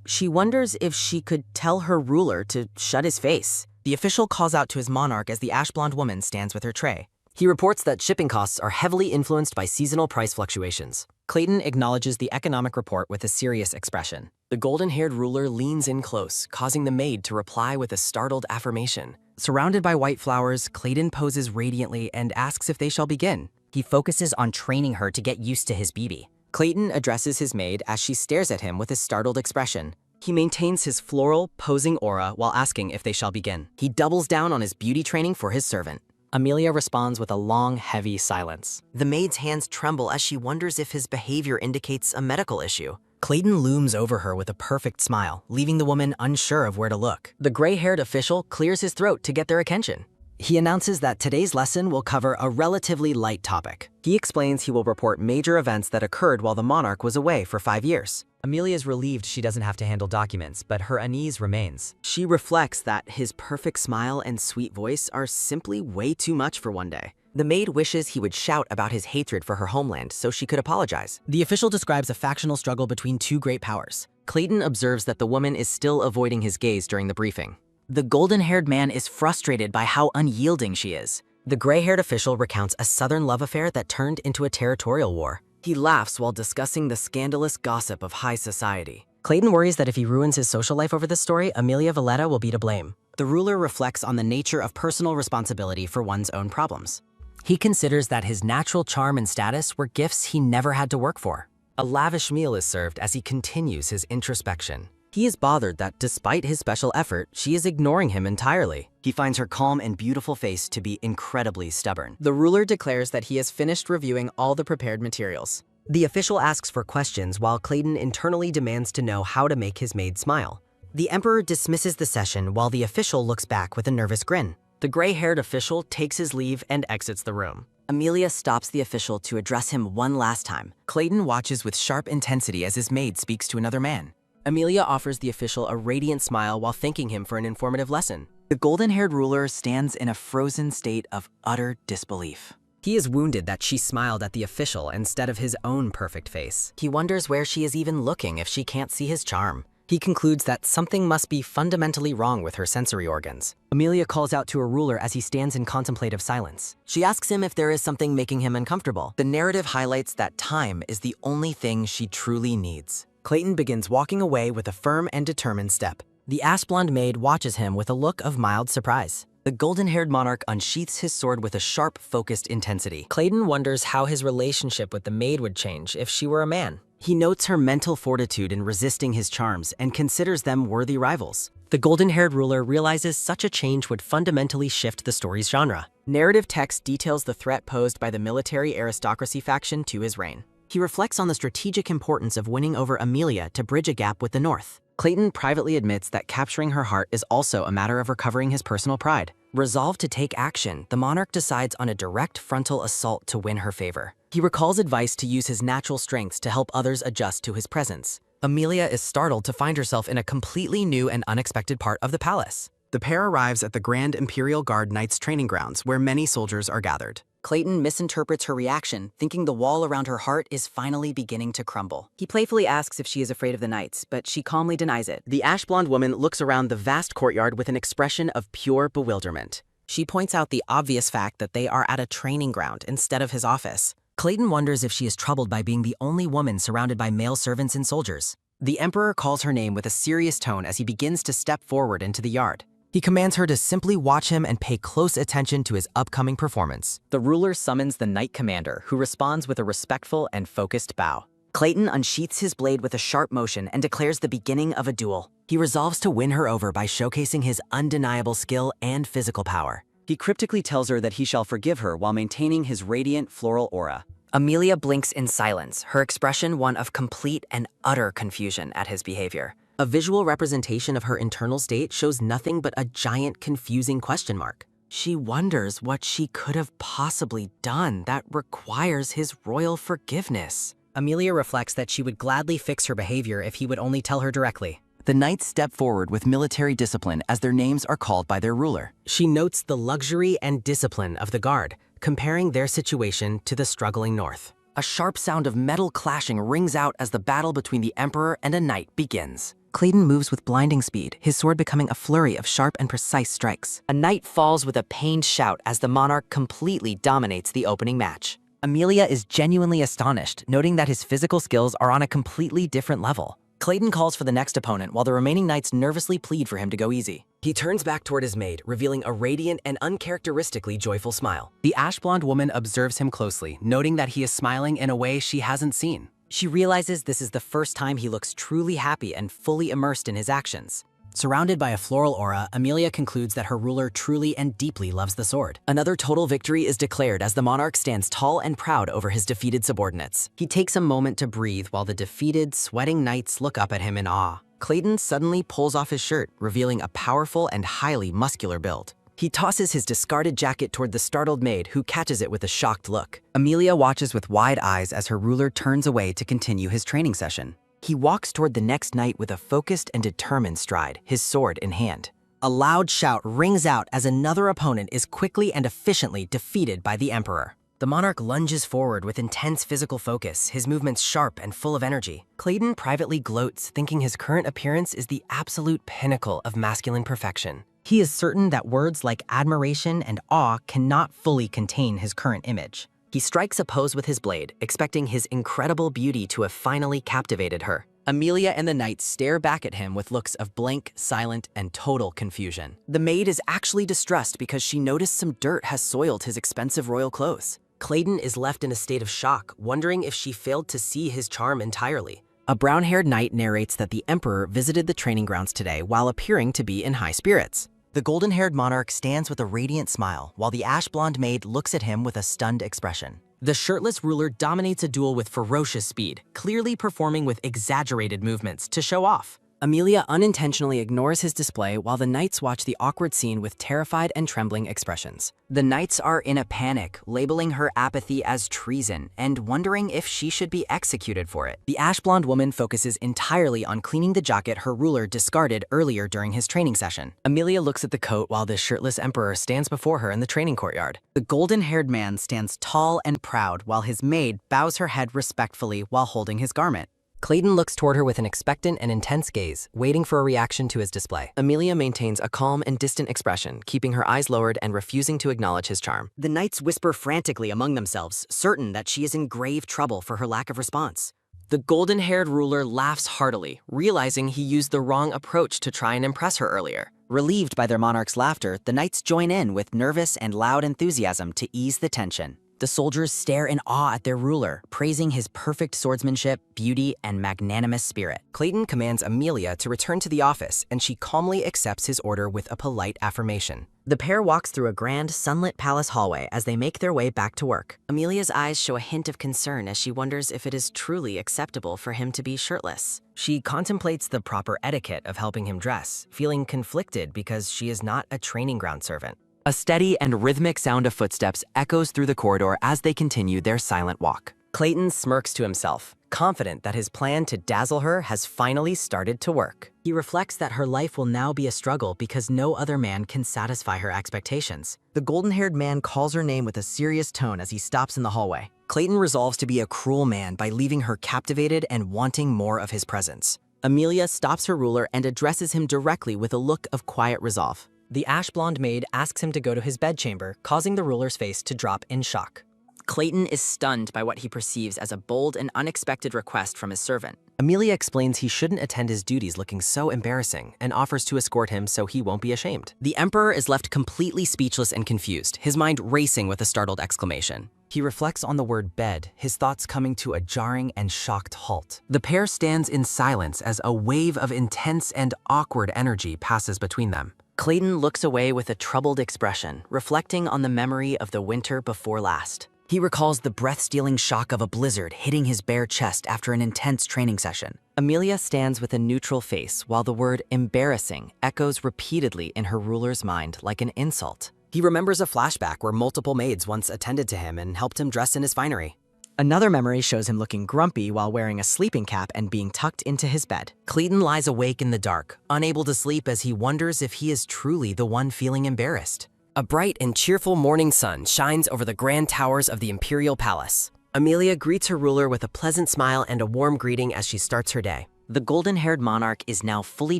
S1: She wonders if she could tell her ruler to shut his face. The official calls out to his monarch as the ash-blonde woman stands with her tray. He reports that shipping costs are heavily influenced by seasonal price fluctuations. Clayton acknowledges the economic report with a serious expression. The golden-haired ruler leans in close, causing the maid to reply with a startled affirmation. Surrounded by white flowers, Clayton poses radiantly and asks if they shall begin. He focuses on training her to get used to his BB. Clayton addresses his maid as she stares at him with a startled expression. He maintains his floral, posing aura while asking if they shall begin. He doubles down on his beauty training for his servant. Amelia responds with a long, heavy silence. The maid's hands tremble as she wonders if his behavior indicates a medical issue. Clayton looms over her with a perfect smile, leaving the woman unsure of where to look. The gray-haired official clears his throat to get their attention.
S3: He announces that today's lesson will cover a relatively light topic. He explains he will report major events that occurred while the monarch was away for 5 years. Amelia is relieved she doesn't have to handle documents, but her unease remains. She reflects that his perfect smile and sweet voice are simply way too much for one day. The maid wishes he would shout about his hatred for her homeland so she could apologize. The official describes a factional struggle between two great powers. Clayton observes that the woman is still avoiding his gaze during the briefing. The golden-haired man is frustrated by how unyielding she is. The gray-haired official recounts a southern love affair that turned into a territorial war. He laughs while discussing the scandalous gossip of high society. Clayton worries that if he ruins his social life over this story, Amelia Valletta will be to blame. The ruler reflects on the nature of personal responsibility for one's own problems. He considers that his natural charm and status were gifts he never had to work for. A lavish meal is served as he continues his introspection. He is bothered that despite his special effort, she is ignoring him entirely. He finds her calm and beautiful face to be incredibly stubborn. The ruler declares that he has finished reviewing all the prepared materials. The official asks for questions while Clayton internally demands to know how to make his maid smile. The emperor dismisses the session while the official looks back with a nervous grin. The gray-haired official takes his leave and exits the room.
S5: Amelia stops the official to address him one last time.
S3: Clayton watches with sharp intensity as his maid speaks to another man. Amelia offers the official a radiant smile while thanking him for an informative lesson.
S5: The golden-haired ruler stands in a frozen state of utter disbelief.
S3: He is wounded that she smiled at the official instead of his own perfect face. He wonders where she is even looking if she can't see his charm. He concludes that something must be fundamentally wrong with her sensory organs. Amelia calls out to her ruler as he stands in contemplative silence. She asks him if there is something making him uncomfortable. The narrative highlights that time is the only thing she truly needs. Clayton begins walking away with a firm and determined step. The ash-blonde maid watches him with a look of mild surprise. The golden-haired monarch unsheaths his sword with a sharp, focused intensity. Clayton wonders how his relationship with the maid would change if she were a man. He notes her mental fortitude in resisting his charms and considers them worthy rivals. The golden-haired ruler realizes such a change would fundamentally shift the story's genre. Narrative text details the threat posed by the military aristocracy faction to his reign. He reflects on the strategic importance of winning over Amelia to bridge a gap with the North. Clayton privately admits that capturing her heart is also a matter of recovering his personal pride. Resolved to take action, the monarch decides on a direct frontal assault to win her favor. He recalls advice to use his natural strengths to help others adjust to his presence. Amelia is startled to find herself in a completely new and unexpected part of the palace. The pair arrives at the Grand Imperial Guard Knights training grounds where many soldiers are gathered. Clayton misinterprets her reaction, thinking the wall around her heart is finally beginning to crumble.
S2: He playfully asks if she is afraid of the knights, but she calmly denies it.
S3: The ash-blonde woman looks around the vast courtyard with an expression of pure bewilderment. She points out the obvious fact that they are at a training ground instead of his office. Clayton wonders if she is troubled by being the only woman surrounded by male servants and soldiers. The emperor calls her name with a serious tone as he begins to step forward into the yard. He commands her to simply watch him and pay close attention to his upcoming performance.
S2: The ruler summons the knight commander, who responds with a respectful and focused bow.
S5: Clayton unsheaths his blade with a sharp motion and declares the beginning of a duel.
S3: He resolves to win her over by showcasing his undeniable skill and physical power.
S5: He cryptically tells her that he shall forgive her while maintaining his radiant floral aura.
S2: Amelia blinks in silence, her expression one of complete and utter confusion at his behavior.
S3: A visual representation of her internal state shows nothing but a giant, confusing question mark. She wonders what she could have possibly done that requires his royal forgiveness. Amelia reflects that she would gladly fix her behavior if he would only tell her directly.
S5: The knights step forward with military discipline as their names are called by their ruler.
S3: She notes the luxury and discipline of the guard, comparing their situation to the struggling North. A sharp sound of metal clashing rings out as the battle between the emperor and a knight begins.
S2: Clayton moves with blinding speed, his sword becoming a flurry of sharp and precise strikes.
S3: A knight falls with a pained shout as the monarch completely dominates the opening match. Amelia is genuinely astonished, noting that his physical skills are on a completely different level. Clayton calls for the next opponent while the remaining knights nervously plead for him to go easy. He turns back toward his maid, revealing a radiant and uncharacteristically joyful smile. The ash-blonde woman observes him closely, noting that he is smiling in a way she hasn't seen. She realizes this is the first time he looks truly happy and fully immersed in his actions. Surrounded by a floral aura, Amelia concludes that her ruler truly and deeply loves the sword. Another total victory is declared as the monarch stands tall and proud over his defeated subordinates. He takes a moment to breathe while the defeated, sweating knights look up at him in awe. Clayton suddenly pulls off his shirt, revealing a powerful and highly muscular build. He tosses his discarded jacket toward the startled maid, who catches it with a shocked look. Amelia watches with wide eyes as her ruler turns away to continue his training session. He walks toward the next knight with a focused and determined stride, his sword in hand. A loud shout rings out as another opponent is quickly and efficiently defeated by the Emperor. The monarch lunges forward with intense physical focus, his movements sharp and full of energy. Clayton privately gloats, thinking his current appearance is the absolute pinnacle of masculine perfection. He is certain that words like admiration and awe cannot fully contain his current image. He strikes a pose with his blade, expecting his incredible beauty to have finally captivated her. Amelia and the knights stare back at him with looks of blank, silent, and total confusion. The maid is actually distressed because she noticed some dirt has soiled his expensive royal clothes. Clayton is left in a state of shock, wondering if she failed to see his charm entirely. A brown-haired knight narrates that the Emperor visited the training grounds today while appearing to be in high spirits. The golden-haired monarch stands with a radiant smile, while the ash-blonde maid looks at him with a stunned expression. The shirtless ruler dominates a duel with ferocious speed, clearly performing with exaggerated movements to show off. Amelia unintentionally ignores his display while the knights watch the awkward scene with terrified and trembling expressions. The knights are in a panic, labeling her apathy as treason and wondering if she should be executed for it. The ash-blonde woman focuses entirely on cleaning the jacket her ruler discarded earlier during his training session. Amelia looks at the coat while the shirtless emperor stands before her in the training courtyard. The golden-haired man stands tall and proud while his maid bows her head respectfully while holding his garment. Clayton looks toward her with an expectant and intense gaze, waiting for a reaction to his display. Amelia maintains a calm and distant expression, keeping her eyes lowered and refusing to acknowledge his charm. The knights whisper frantically among themselves, certain that she is in grave trouble for her lack of response. The golden-haired ruler laughs heartily, realizing he used the wrong approach to try and impress her earlier. Relieved by their monarch's laughter, the knights join in with nervous and loud enthusiasm to ease the tension. The soldiers stare in awe at their ruler, praising his perfect swordsmanship, beauty, and magnanimous spirit. Clayton commands Amelia to return to the office, and she calmly accepts his order with a polite affirmation. The pair walks through a grand, sunlit palace hallway as they make their way back to work. Amelia's eyes show a hint of concern as she wonders if it is truly acceptable for him to be shirtless. She contemplates the proper etiquette of helping him dress, feeling conflicted because she is not a training ground servant. A steady and rhythmic sound of footsteps echoes through the corridor as they continue their silent walk. Clayton smirks to himself, confident that his plan to dazzle her has finally started to work. He reflects that her life will now be a struggle because no other man can satisfy her expectations. The golden-haired man calls her name with a serious tone as he stops in the hallway. Clayton resolves to be a cruel man by leaving her captivated and wanting more of his presence. Amelia stops her ruler and addresses him directly with a look of quiet resolve. The ash-blonde maid asks him to go to his bedchamber, causing the ruler's face to drop in shock. Clayton is stunned by what he perceives as a bold and unexpected request from his servant. Amelia explains he shouldn't attend his duties looking so embarrassing and offers to escort him so he won't be ashamed. The emperor is left completely speechless and confused, his mind racing with a startled exclamation. He reflects on the word bed, his thoughts coming to a jarring and shocked halt. The pair stands in silence as a wave of intense and awkward energy passes between them. Clayton looks away with a troubled expression, reflecting on the memory of the winter before last. He recalls the breath-stealing shock of a blizzard hitting his bare chest after an intense training session. Amelia stands with a neutral face while the word embarrassing echoes repeatedly in her ruler's mind like an insult. He remembers a flashback where multiple maids once attended to him and helped him dress in his finery. Another memory shows him looking grumpy while wearing a sleeping cap and being tucked into his bed. Clayton lies awake in the dark, unable to sleep as he wonders if he is truly the one feeling embarrassed. A bright and cheerful morning sun shines over the grand towers of the Imperial Palace. Amelia greets her ruler with a pleasant smile and a warm greeting as she starts her day. The golden-haired monarch is now fully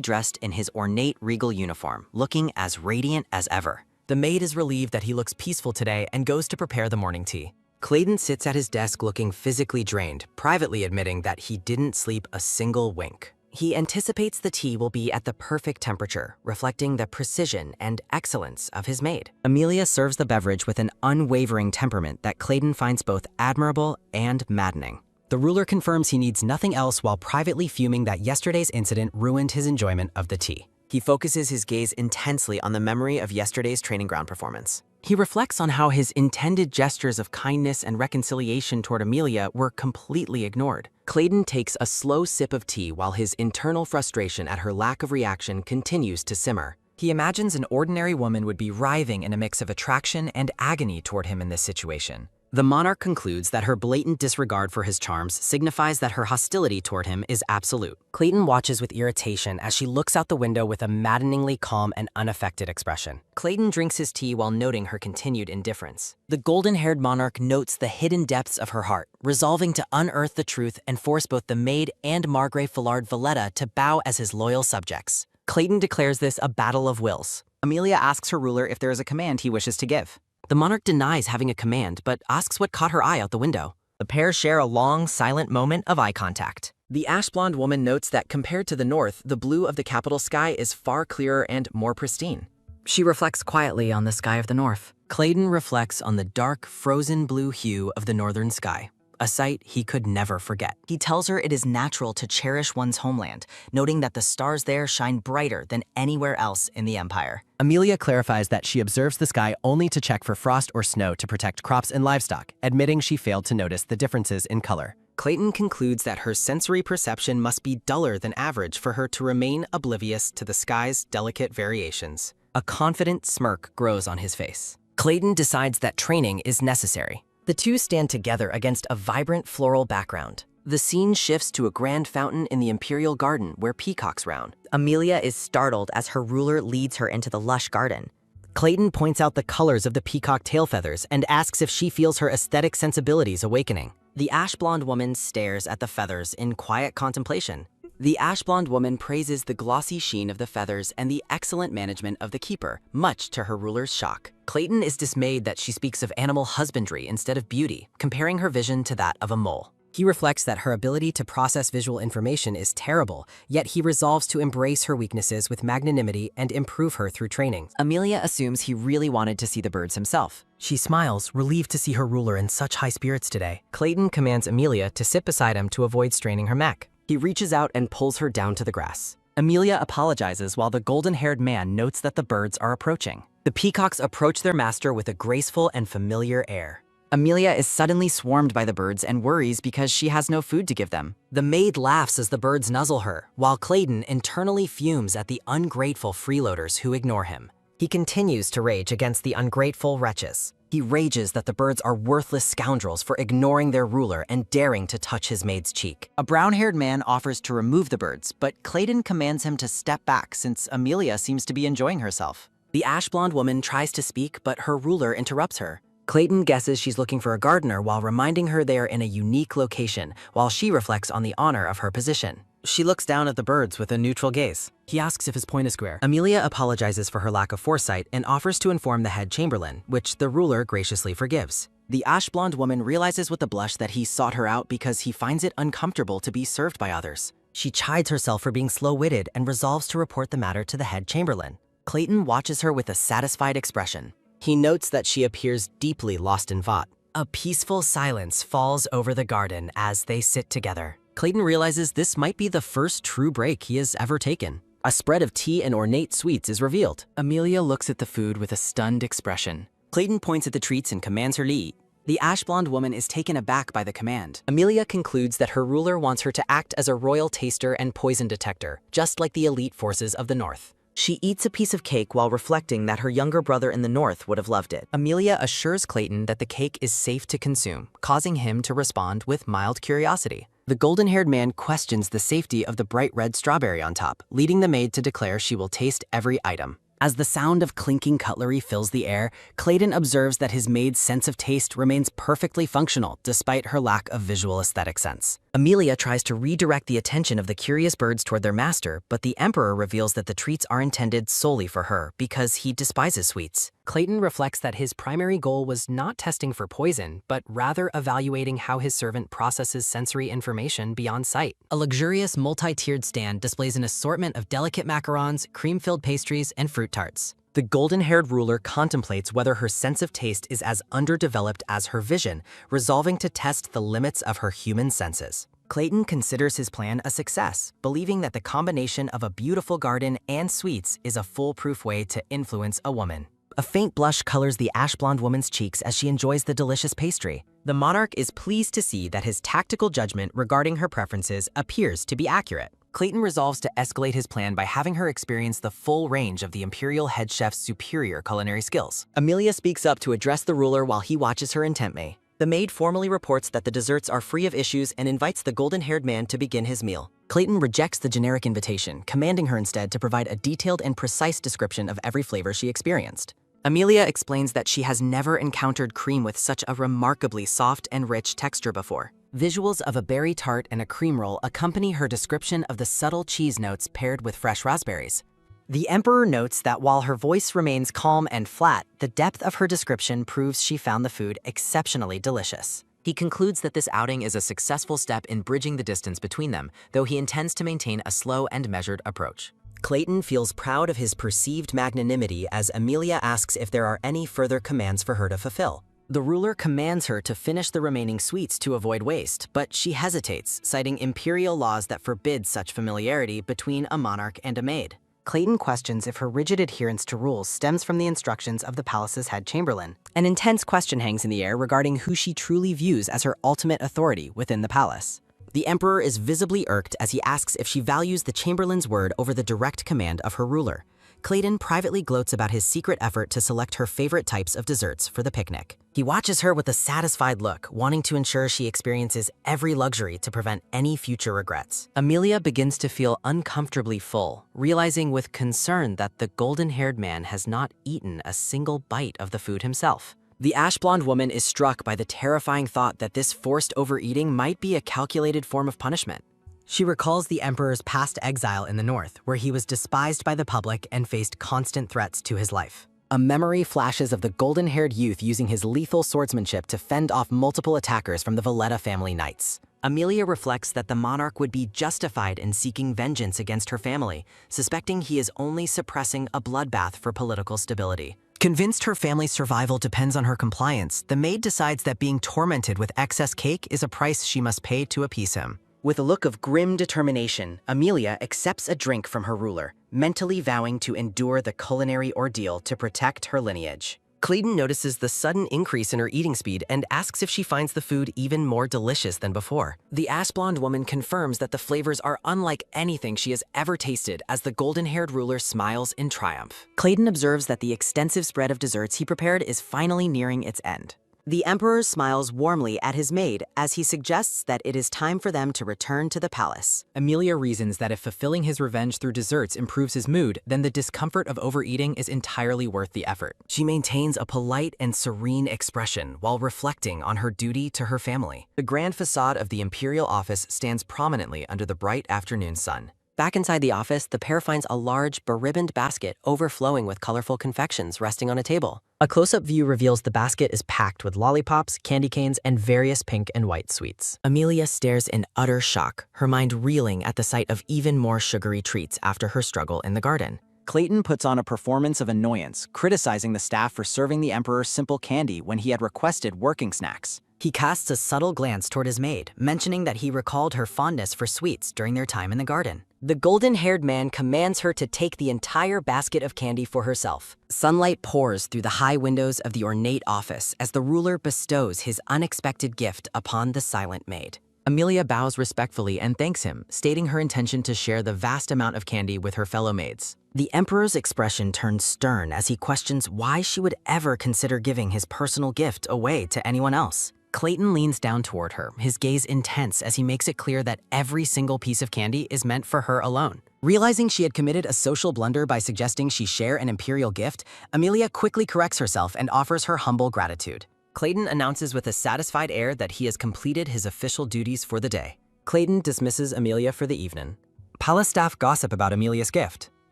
S3: dressed in his ornate regal uniform, looking as radiant as ever. The maid is relieved that he looks peaceful today and goes to prepare the morning tea. Clayton sits at his desk looking physically drained, privately admitting that he didn't sleep a single wink. He anticipates the tea will be at the perfect temperature, reflecting the precision and excellence of his maid. Amelia serves the beverage with an unwavering temperament that Clayton finds both admirable and maddening. The ruler confirms he needs nothing else while privately fuming that yesterday's incident ruined his enjoyment of the tea. He focuses his gaze intensely on the memory of yesterday's training ground performance. He reflects on how his intended gestures of kindness and reconciliation toward Amelia were completely ignored. Clayton takes a slow sip of tea while his internal frustration at her lack of reaction continues to simmer. He imagines an ordinary woman would be writhing in a mix of attraction and agony toward him in this situation. The monarch concludes that her blatant disregard for his charms signifies that her hostility toward him is absolute. Clayton watches with irritation as she looks out the window with a maddeningly calm and unaffected expression. Clayton drinks his tea while noting her continued indifference. The golden-haired monarch notes the hidden depths of her heart, resolving to unearth the truth and force both the Maid and Margrave Fallard Valletta to bow as his loyal subjects. Clayton declares this a battle of wills.
S2: Amelia asks her ruler if there is a command he wishes to give.
S3: The monarch denies having a command, but asks what caught her eye out the window. The pair share a long, silent moment of eye contact. The ash-blonde woman notes that compared to the north, the blue of the capital sky is far clearer and more pristine.
S2: She reflects quietly on the sky of the north.
S3: Clayton reflects on the dark, frozen blue hue of the northern sky, a sight he could never forget.
S2: He tells her it is natural to cherish one's homeland, noting that the stars there shine brighter than anywhere else in the empire.
S3: Amelia clarifies that she observes the sky only to check for frost or snow to protect crops and livestock, admitting she failed to notice the differences in color. Clayton concludes that her sensory perception must be duller than average for her to remain oblivious to the sky's delicate variations. A confident smirk grows on his face. Clayton decides that training is necessary. The two stand together against a vibrant floral background. The scene shifts to a grand fountain in the imperial garden where peacocks round.
S2: Amelia is startled as her ruler leads her into the lush garden.
S3: Clayton points out the colors of the peacock tail feathers and asks if she feels her aesthetic sensibilities awakening. The ash-blonde woman stares at the feathers in quiet contemplation. The ash-blonde woman praises the glossy sheen of the feathers and the excellent management of the keeper, much to her ruler's shock. Clayton is dismayed that she speaks of animal husbandry instead of beauty, comparing her vision to that of a mole. He reflects that her ability to process visual information is terrible, yet he resolves to embrace her weaknesses with magnanimity and improve her through training.
S2: Amelia assumes he really wanted to see the birds himself.
S3: She smiles, relieved to see her ruler in such high spirits today. Clayton commands Amelia to sit beside him to avoid straining her neck. He reaches out and pulls her down to the grass. Amelia apologizes while the golden-haired man notes that the birds are approaching. The peacocks approach their master with a graceful and familiar air.
S2: Amelia is suddenly swarmed by the birds and worries because she has no food to give them.
S3: The maid laughs as the birds nuzzle her, while Clayton internally fumes at the ungrateful freeloaders who ignore him. He continues to rage against the ungrateful wretches. He rages that the birds are worthless scoundrels for ignoring their ruler and daring to touch his maid's cheek.
S2: A brown-haired man offers to remove the birds, but Clayton commands him to step back since Amelia seems to be enjoying herself.
S3: The ash-blonde woman tries to speak, but her ruler interrupts her. Clayton guesses she's looking for a gardener while reminding her they are in a unique location, while she reflects on the honor of her position. She looks down at the birds with a neutral gaze. He asks if his point is square. Amelia apologizes for her lack of foresight and offers to inform the head chamberlain, which the ruler graciously forgives.
S2: The ash-blonde woman realizes with a blush that he sought her out because he finds it uncomfortable to be served by others.
S3: She chides herself for being slow-witted and resolves to report the matter to the head chamberlain.
S2: Clayton watches her with a satisfied expression.
S3: He notes that she appears deeply lost in thought. A peaceful silence falls over the garden as they sit together. Clayton realizes this might be the first true break he has ever taken. A spread of tea and ornate sweets is revealed.
S2: Amelia looks at the food with a stunned expression.
S3: Clayton points at the treats and commands her to eat.
S2: The ash-blonde woman is taken aback by the command.
S3: Amelia concludes that her ruler wants her to act as a royal taster and poison detector, just like the elite forces of the north.
S2: She eats a piece of cake while reflecting that her younger brother in the north would have loved it.
S3: Amelia assures Clayton that the cake is safe to consume, causing him to respond with mild curiosity. The golden-haired man questions the safety of the bright red strawberry on top, leading the maid to declare she will taste every item. As the sound of clinking cutlery fills the air, Clayton observes that his maid's sense of taste remains perfectly functional despite her lack of visual aesthetic sense. Amelia tries to redirect the attention of the curious birds toward their master, but the emperor reveals that the treats are intended solely for her because he despises sweets. Clayton reflects that his primary goal was not testing for poison, but rather evaluating how his servant processes sensory information beyond sight. A luxurious multi-tiered stand displays an assortment of delicate macarons, cream-filled pastries, and fruit tarts. The golden-haired ruler contemplates whether her sense of taste is as underdeveloped as her vision, resolving to test the limits of her human senses. Clayton considers his plan a success, believing that the combination of a beautiful garden and sweets is a foolproof way to influence a woman. A faint blush colors the ash-blonde woman's cheeks as she enjoys the delicious pastry. The monarch is pleased to see that his tactical judgment regarding her preferences appears to be accurate. Clayton resolves to escalate his plan by having her experience the full range of the Imperial head chef's superior culinary skills. Amelia speaks up to address the ruler while he watches her intently. The maid formally reports that the desserts are free of issues and invites the golden-haired man to begin his meal. Clayton rejects the generic invitation, commanding her instead to provide a detailed and precise description of every flavor she experienced. Amelia explains that she has never encountered cream with such a remarkably soft and rich texture before. Visuals of a berry tart and a cream roll accompany her description of the subtle cheese notes paired with fresh raspberries. The Emperor notes that while her voice remains calm and flat, the depth of her description proves she found the food exceptionally delicious. He concludes that this outing is a successful step in bridging the distance between them, though he intends to maintain a slow and measured approach. Clayton feels proud of his perceived magnanimity as Amelia asks if there are any further commands for her to fulfill. The ruler commands her to finish the remaining sweets to avoid waste, but she hesitates, citing imperial laws that forbid such familiarity between a monarch and a maid. Clayton questions if her rigid adherence to rules stems from the instructions of the palace's head chamberlain. An intense question hangs in the air regarding who she truly views as her ultimate authority within the palace. The Emperor is visibly irked as he asks if she values the chamberlain's word over the direct command of her ruler. Clayton privately gloats about his secret effort to select her favorite types of desserts for the picnic. He watches her with a satisfied look, wanting to ensure she experiences every luxury to prevent any future regrets. Amelia begins to feel uncomfortably full, realizing with concern that the golden-haired man has not eaten a single bite of the food himself. The ash-blonde woman is struck by the terrifying thought that this forced overeating might be a calculated form of punishment. She recalls the Emperor's past exile in the north, where he was despised by the public and faced constant threats to his life. A memory flashes of the golden-haired youth using his lethal swordsmanship to fend off multiple attackers from the Valletta family knights. Amelia reflects that the monarch would be justified in seeking vengeance against her family, suspecting he is only suppressing a bloodbath for political stability. Convinced her family's survival depends on her compliance, the maid decides that being tormented with excess cake is a price she must pay to appease him. With a look of grim determination, Amelia accepts a drink from her ruler, mentally vowing to endure the culinary ordeal to protect her lineage. Clayton notices the sudden increase in her eating speed and asks if she finds the food even more delicious than before. The ash-blonde woman confirms that the flavors are unlike anything she has ever tasted as the golden-haired ruler smiles in triumph. Clayton observes that the extensive spread of desserts he prepared is finally nearing its end. The Emperor smiles warmly at his maid as he suggests that it is time for them to return to the palace. Amelia reasons that if fulfilling his revenge through desserts improves his mood, then the discomfort of overeating is entirely worth the effort. She maintains a polite and serene expression while reflecting on her duty to her family. The grand facade of the imperial office stands prominently under the bright afternoon sun. Back inside the office, the pair finds a large, beribboned basket overflowing with colorful confections resting on a table. A close-up view reveals the basket is packed with lollipops, candy canes, and various pink and white sweets. Amelia stares in utter shock, her mind reeling at the sight of even more sugary treats after her struggle in the garden. Clayton puts on a performance of annoyance, criticizing the staff for serving the Emperor simple candy when he had requested working snacks. He casts a subtle glance toward his maid, mentioning that he recalled her fondness for sweets during their time in the garden. The golden-haired man commands her to take the entire basket of candy for herself. Sunlight pours through the high windows of the ornate office as the ruler bestows his unexpected gift upon the silent maid. Amelia bows respectfully and thanks him, stating her intention to share the vast amount of candy with her fellow maids. The Emperor's expression turns stern as he questions why she would ever consider giving his personal gift away to anyone else. Clayton leans down toward her, his gaze intense as he makes it clear that every single piece of candy is meant for her alone. Realizing she had committed a social blunder by suggesting she share an imperial gift, Amelia quickly corrects herself and offers her humble gratitude. Clayton announces with a satisfied air that he has completed his official duties for the day. Clayton dismisses Amelia for the evening. Palace staff gossip about Amelia's gift.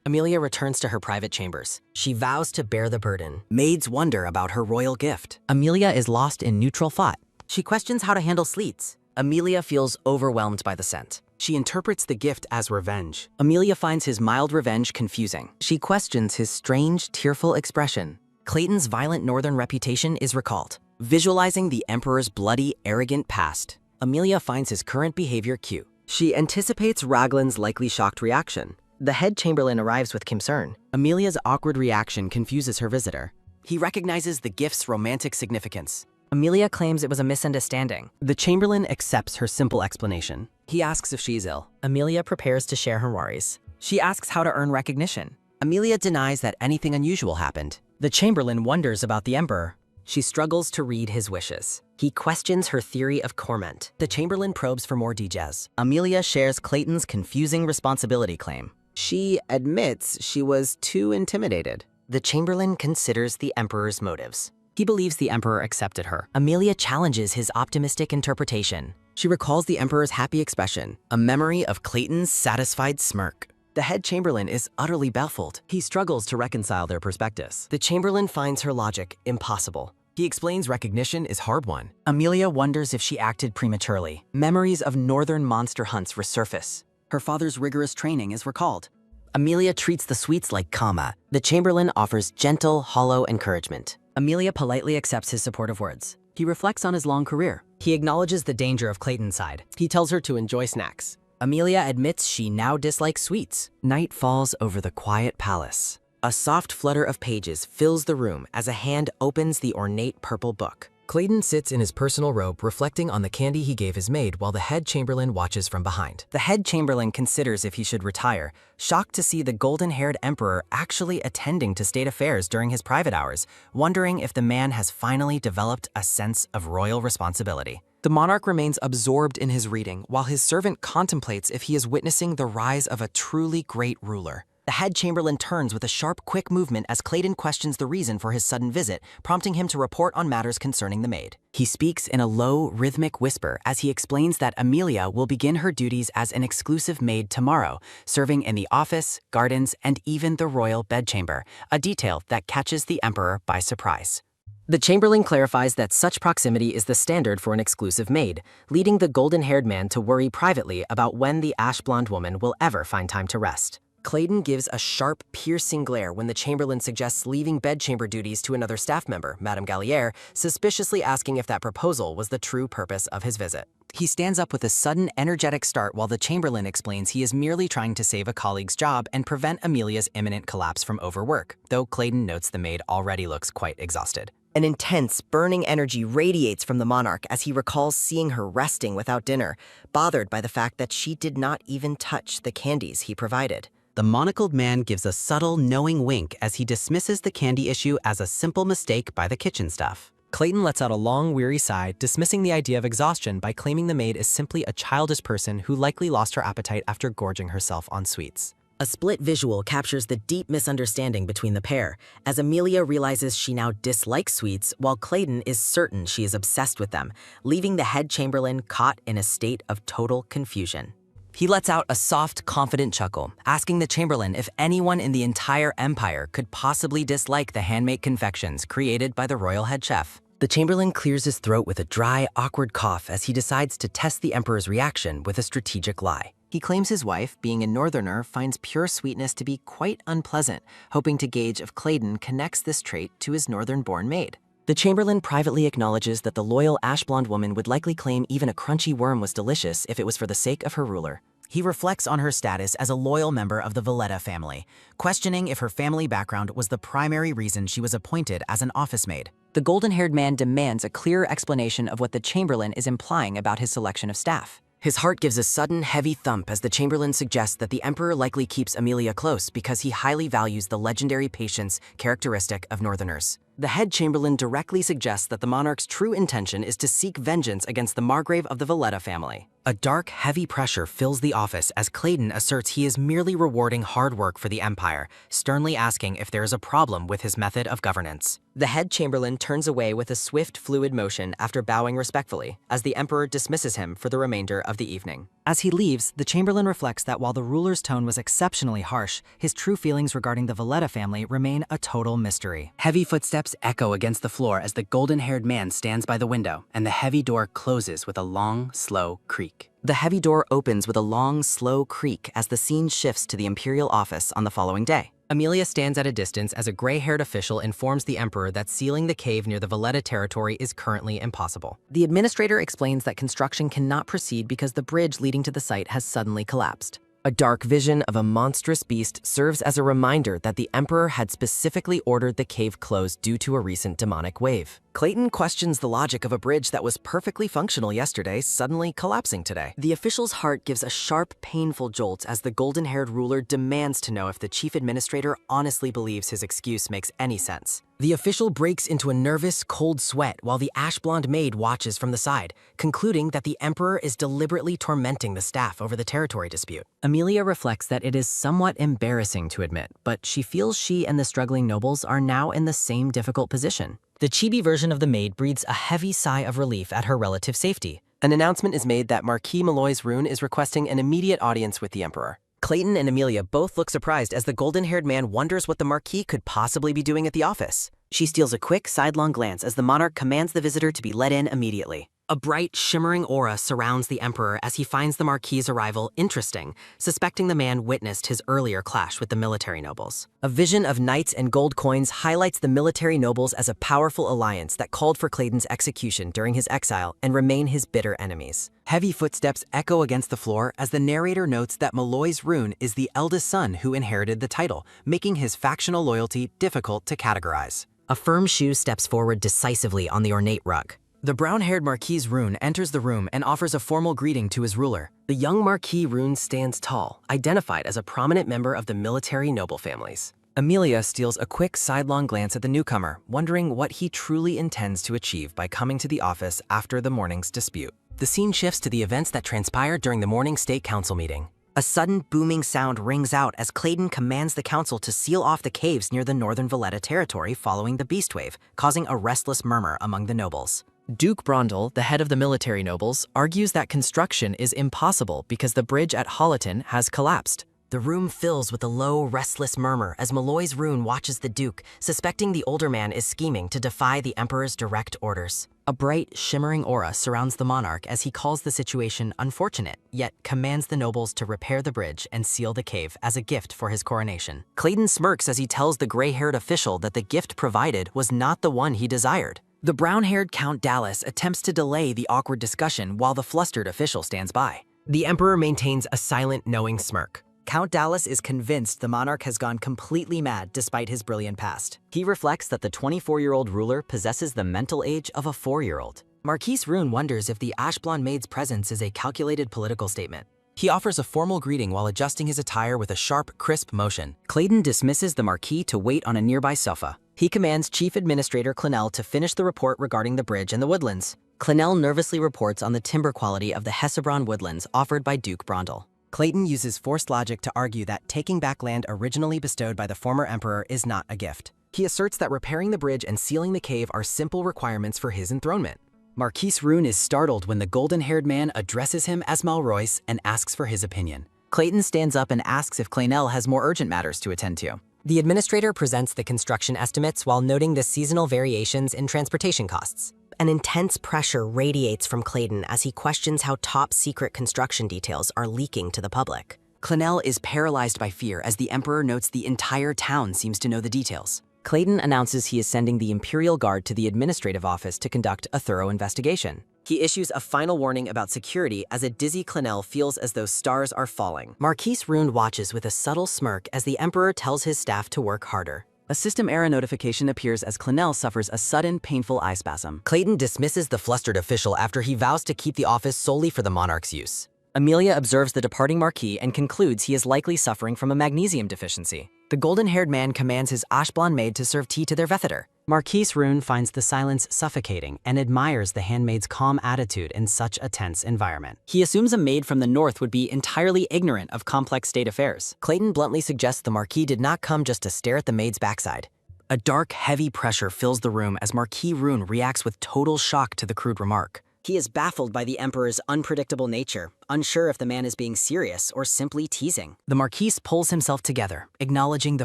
S3: Amelia returns to her private chambers. She vows to bear the burden. Maids wonder about her royal gift. Amelia is lost in neutral thought. She questions how to handle sleets. Amelia feels overwhelmed by the scent. She interprets the gift as revenge. Amelia finds his mild revenge confusing. She questions his strange, tearful expression. Clayton's violent northern reputation is recalled. Visualizing the Emperor's bloody, arrogant past, Amelia finds his current behavior cute. She anticipates Raglan's likely shocked reaction. The head chamberlain arrives with concern. Amelia's awkward reaction confuses her visitor. He recognizes the gift's romantic significance. Amelia claims it was a misunderstanding. The chamberlain accepts her simple explanation. He asks if she's ill. Amelia prepares to share her worries. She asks how to earn recognition. Amelia denies that anything unusual happened. The Chamberlain wonders about the Emperor. She struggles to read his wishes. He questions her theory of torment. The Chamberlain probes for more details.
S5: Amelia shares Clayton's confusing responsibility claim.
S3: She admits she was too intimidated.
S1: The Chamberlain considers the Emperor's motives.
S3: He believes the Emperor accepted her.
S1: Amelia challenges his optimistic interpretation.
S3: She recalls the Emperor's happy expression,
S1: A memory of Clayton's satisfied smirk.
S3: the head Chamberlain is utterly baffled. He struggles to reconcile their perspectives.
S1: The Chamberlain finds her logic impossible.
S3: He explains recognition is hard-won.
S5: Amelia wonders if she acted prematurely. Memories of northern monster hunts resurface.
S3: Her father's rigorous training is recalled.
S1: Amelia treats the sweets like karma. The Chamberlain offers gentle, hollow encouragement.
S2: Amelia politely accepts his supportive words.
S3: He reflects on his long career.
S1: He acknowledges the danger of Clayton's side.
S3: He tells her to enjoy snacks.
S1: Amelia admits she now dislikes sweets.
S5: Night falls over the quiet palace.
S1: A soft flutter of pages fills the room as a hand opens the ornate purple book.
S3: Clayton sits in his personal robe reflecting on the candy he gave his maid while the head Chamberlain watches from behind.
S1: The head Chamberlain considers if he should retire, shocked to see the golden-haired Emperor actually attending to state affairs during his private hours, wondering if the man has finally developed a sense of royal responsibility.
S6: The monarch remains absorbed in his reading while his servant contemplates if he is witnessing the rise of a truly great ruler.
S1: The head Chamberlain turns with a sharp, quick movement as Clayton questions the reason for his sudden visit, prompting him to report on matters concerning the maid.
S5: He speaks in a low, rhythmic whisper as he explains that Amelia will begin her duties as an exclusive maid tomorrow, serving in the office, gardens, and even the royal bedchamber, a detail that catches the Emperor by surprise.
S1: The Chamberlain clarifies that such proximity is the standard for an exclusive maid, leading the golden-haired man to worry privately about when the ash-blonde woman will ever find time to rest. Clayton gives a sharp, piercing glare when the Chamberlain suggests leaving bedchamber duties to another staff member, Madame Gallier, suspiciously asking if that proposal was the true purpose of his visit.
S5: He stands up with a sudden, energetic start while the Chamberlain explains he is merely trying to save a colleague's job and prevent Amelia's imminent collapse from overwork, though Clayton notes the maid already looks quite exhausted.
S1: An intense, burning energy radiates from the monarch as he recalls seeing her resting without dinner, bothered by the fact that she did not even touch the candies he provided.
S5: The monocled man gives a subtle, knowing wink as he dismisses the candy issue as a simple mistake by the kitchen staff.
S3: Clayton lets out a long, weary sigh, dismissing the idea of exhaustion by claiming the maid is simply a childish person who likely lost her appetite after gorging herself on sweets.
S1: A split visual captures the deep misunderstanding between the pair, as Amelia realizes she now dislikes sweets while Clayton is certain she is obsessed with them, leaving the head Chamberlain caught in a state of total confusion.
S5: He lets out a soft, confident chuckle, asking the Chamberlain if anyone in the entire empire could possibly dislike the handmade confections created by the royal head chef.
S1: The Chamberlain clears his throat with a dry, awkward cough as he decides to test the Emperor's reaction with a strategic lie.
S3: He claims his wife, being a northerner, finds pure sweetness to be quite unpleasant, hoping to gauge if Clayton connects this trait to his northern-born maid.
S1: The Chamberlain privately acknowledges that the loyal ash-blonde woman would likely claim even a crunchy worm was delicious if it was for the sake of her ruler.
S5: He reflects on her status as a loyal member of the Valletta family, questioning if her family background was the primary reason she was appointed as an office maid.
S2: The golden-haired man demands a clearer explanation of what the Chamberlain is implying about his selection of staff.
S1: His heart gives a sudden, heavy thump as the Chamberlain suggests that the Emperor likely keeps Amelia close because he highly values the legendary patience characteristic of Northerners. The head Chamberlain directly suggests that the monarch's true intention is to seek vengeance against the Margrave of the Valletta family.
S5: A dark, heavy pressure fills the office as Clayton asserts he is merely rewarding hard work for the Empire, sternly asking if there is a problem with his method of governance.
S1: The head Chamberlain turns away with a swift, fluid motion after bowing respectfully, as the Emperor dismisses him for the remainder of the evening.
S3: As he leaves, the Chamberlain reflects that while the ruler's tone was exceptionally harsh, his true feelings regarding the Valletta family remain a total mystery.
S5: Heavy footsteps echo against the floor as the golden-haired man stands by the window, and the heavy door closes with a long, slow creak.
S1: The heavy door opens with a long, slow creak as the scene shifts to the imperial office on the following day.
S3: Amelia stands at a distance as a gray-haired official informs the Emperor that sealing the cave near the Valletta territory is currently impossible.
S1: The administrator explains that construction cannot proceed because the bridge leading to the site has suddenly collapsed. A dark vision of a monstrous beast serves as a reminder that the Emperor had specifically ordered the cave closed due to a recent demonic wave. Clayton questions the logic of a bridge that was perfectly functional yesterday suddenly collapsing today. The official's heart gives a sharp, painful jolt as the golden-haired ruler demands to know if the chief administrator honestly believes his excuse makes any sense. The official breaks into a nervous, cold sweat while the ash-blonde maid watches from the side, concluding that the Emperor is deliberately tormenting the staff over the territory dispute. Amelia reflects that it is somewhat embarrassing to admit, but she feels she and the struggling nobles are now in the same difficult position. The chibi version of the maid breathes a heavy sigh of relief at her relative safety. An announcement is made that Marquis Malloy's rune is requesting an immediate audience with the Emperor. Clayton and Amelia both look surprised as the golden-haired man wonders what the Marquis could possibly be doing at the office. She steals a quick, sidelong glance as the monarch commands the visitor to be let in immediately. A bright, shimmering aura surrounds the Emperor as he finds the Marquis's arrival interesting, suspecting the man witnessed his earlier clash with the military nobles. A vision of knights and gold coins highlights the military nobles as a powerful alliance that called for Clayton's execution during his exile and remain his bitter enemies. Heavy footsteps echo against the floor as the narrator notes that Malloy's rune is the eldest son who inherited the title, making his factional loyalty difficult to categorize. A firm shoe steps forward decisively on the ornate rug. The brown-haired Marquis Rune enters the room and offers a formal greeting to his ruler. The young Marquis Rune stands tall, identified as a prominent member of the military noble families. Amelia steals a quick sidelong glance at the newcomer, wondering what he truly intends to achieve by coming to the office after the morning's dispute. The scene shifts to the events that transpired during the morning state council meeting. A sudden booming sound rings out as Clayton commands the council to seal off the caves near the northern Valletta territory following the beast wave, causing a restless murmur among the nobles. Duke Brondel, the head of the military nobles, argues that construction is impossible because the bridge at Holleton has collapsed. The room fills with a low, restless murmur as Malloy's rune watches the Duke, suspecting the older man is scheming to defy the Emperor's direct orders. A bright, shimmering aura surrounds the monarch as he calls the situation unfortunate, yet commands the nobles to repair the bridge and seal the cave as a gift for his coronation. Clayton smirks as he tells the gray-haired official that the gift provided was not the one he desired. The brown-haired Count Dallas attempts to delay the awkward discussion while the flustered official stands by. The Emperor maintains a silent, knowing smirk. Count Dallas is convinced the monarch has gone completely mad despite his brilliant past. He reflects that the 24-year-old ruler possesses the mental age of a 4-year-old. Marquis Rune wonders if the ash-blonde maid's presence is a calculated political statement. He offers a formal greeting while adjusting his attire with a sharp, crisp motion. Clayton dismisses the Marquis to wait on a nearby sofa. He commands Chief Administrator Clennell to finish the report regarding the bridge and the woodlands. Clennell nervously reports on the timber quality of the Hessebron woodlands offered by Duke Brondel. Clayton uses forced logic to argue that taking back land originally bestowed by the former emperor is not a gift. He asserts that repairing the bridge and sealing the cave are simple requirements for his enthronement. Marquis Rune is startled when the golden-haired man addresses him as Malroyce and asks for his opinion. Clayton stands up and asks if Clennell has more urgent matters to attend to. The administrator presents the construction estimates while noting the seasonal variations in transportation costs. An intense pressure radiates from Clayton as he questions how top-secret construction details are leaking to the public. Clennell is paralyzed by fear as the Emperor notes the entire town seems to know the details. Clayton announces he is sending the Imperial Guard to the administrative office to conduct a thorough investigation. He issues a final warning about security as a dizzy Clennell feels as though stars are falling. Marquis Rune watches with a subtle smirk as the Emperor tells his staff to work harder. A system error notification appears as Clennell suffers a sudden, painful eye spasm. Clayton dismisses the flustered official after he vows to keep the office solely for the monarch's use. Amelia observes the departing Marquis and concludes he is likely suffering from a magnesium deficiency. The golden-haired man commands his ash-blonde maid to serve tea to their Vetheder. Marquis Rune finds the silence suffocating and admires the handmaid's calm attitude in such a tense environment. He assumes a maid from the north would be entirely ignorant of complex state affairs. Clayton bluntly suggests the Marquis did not come just to stare at the maid's backside. A dark, heavy pressure fills the room as Marquis Rune reacts with total shock to the crude remark. He is baffled by the Emperor's unpredictable nature, unsure if the man is being serious or simply teasing. The Marquis pulls himself together, acknowledging the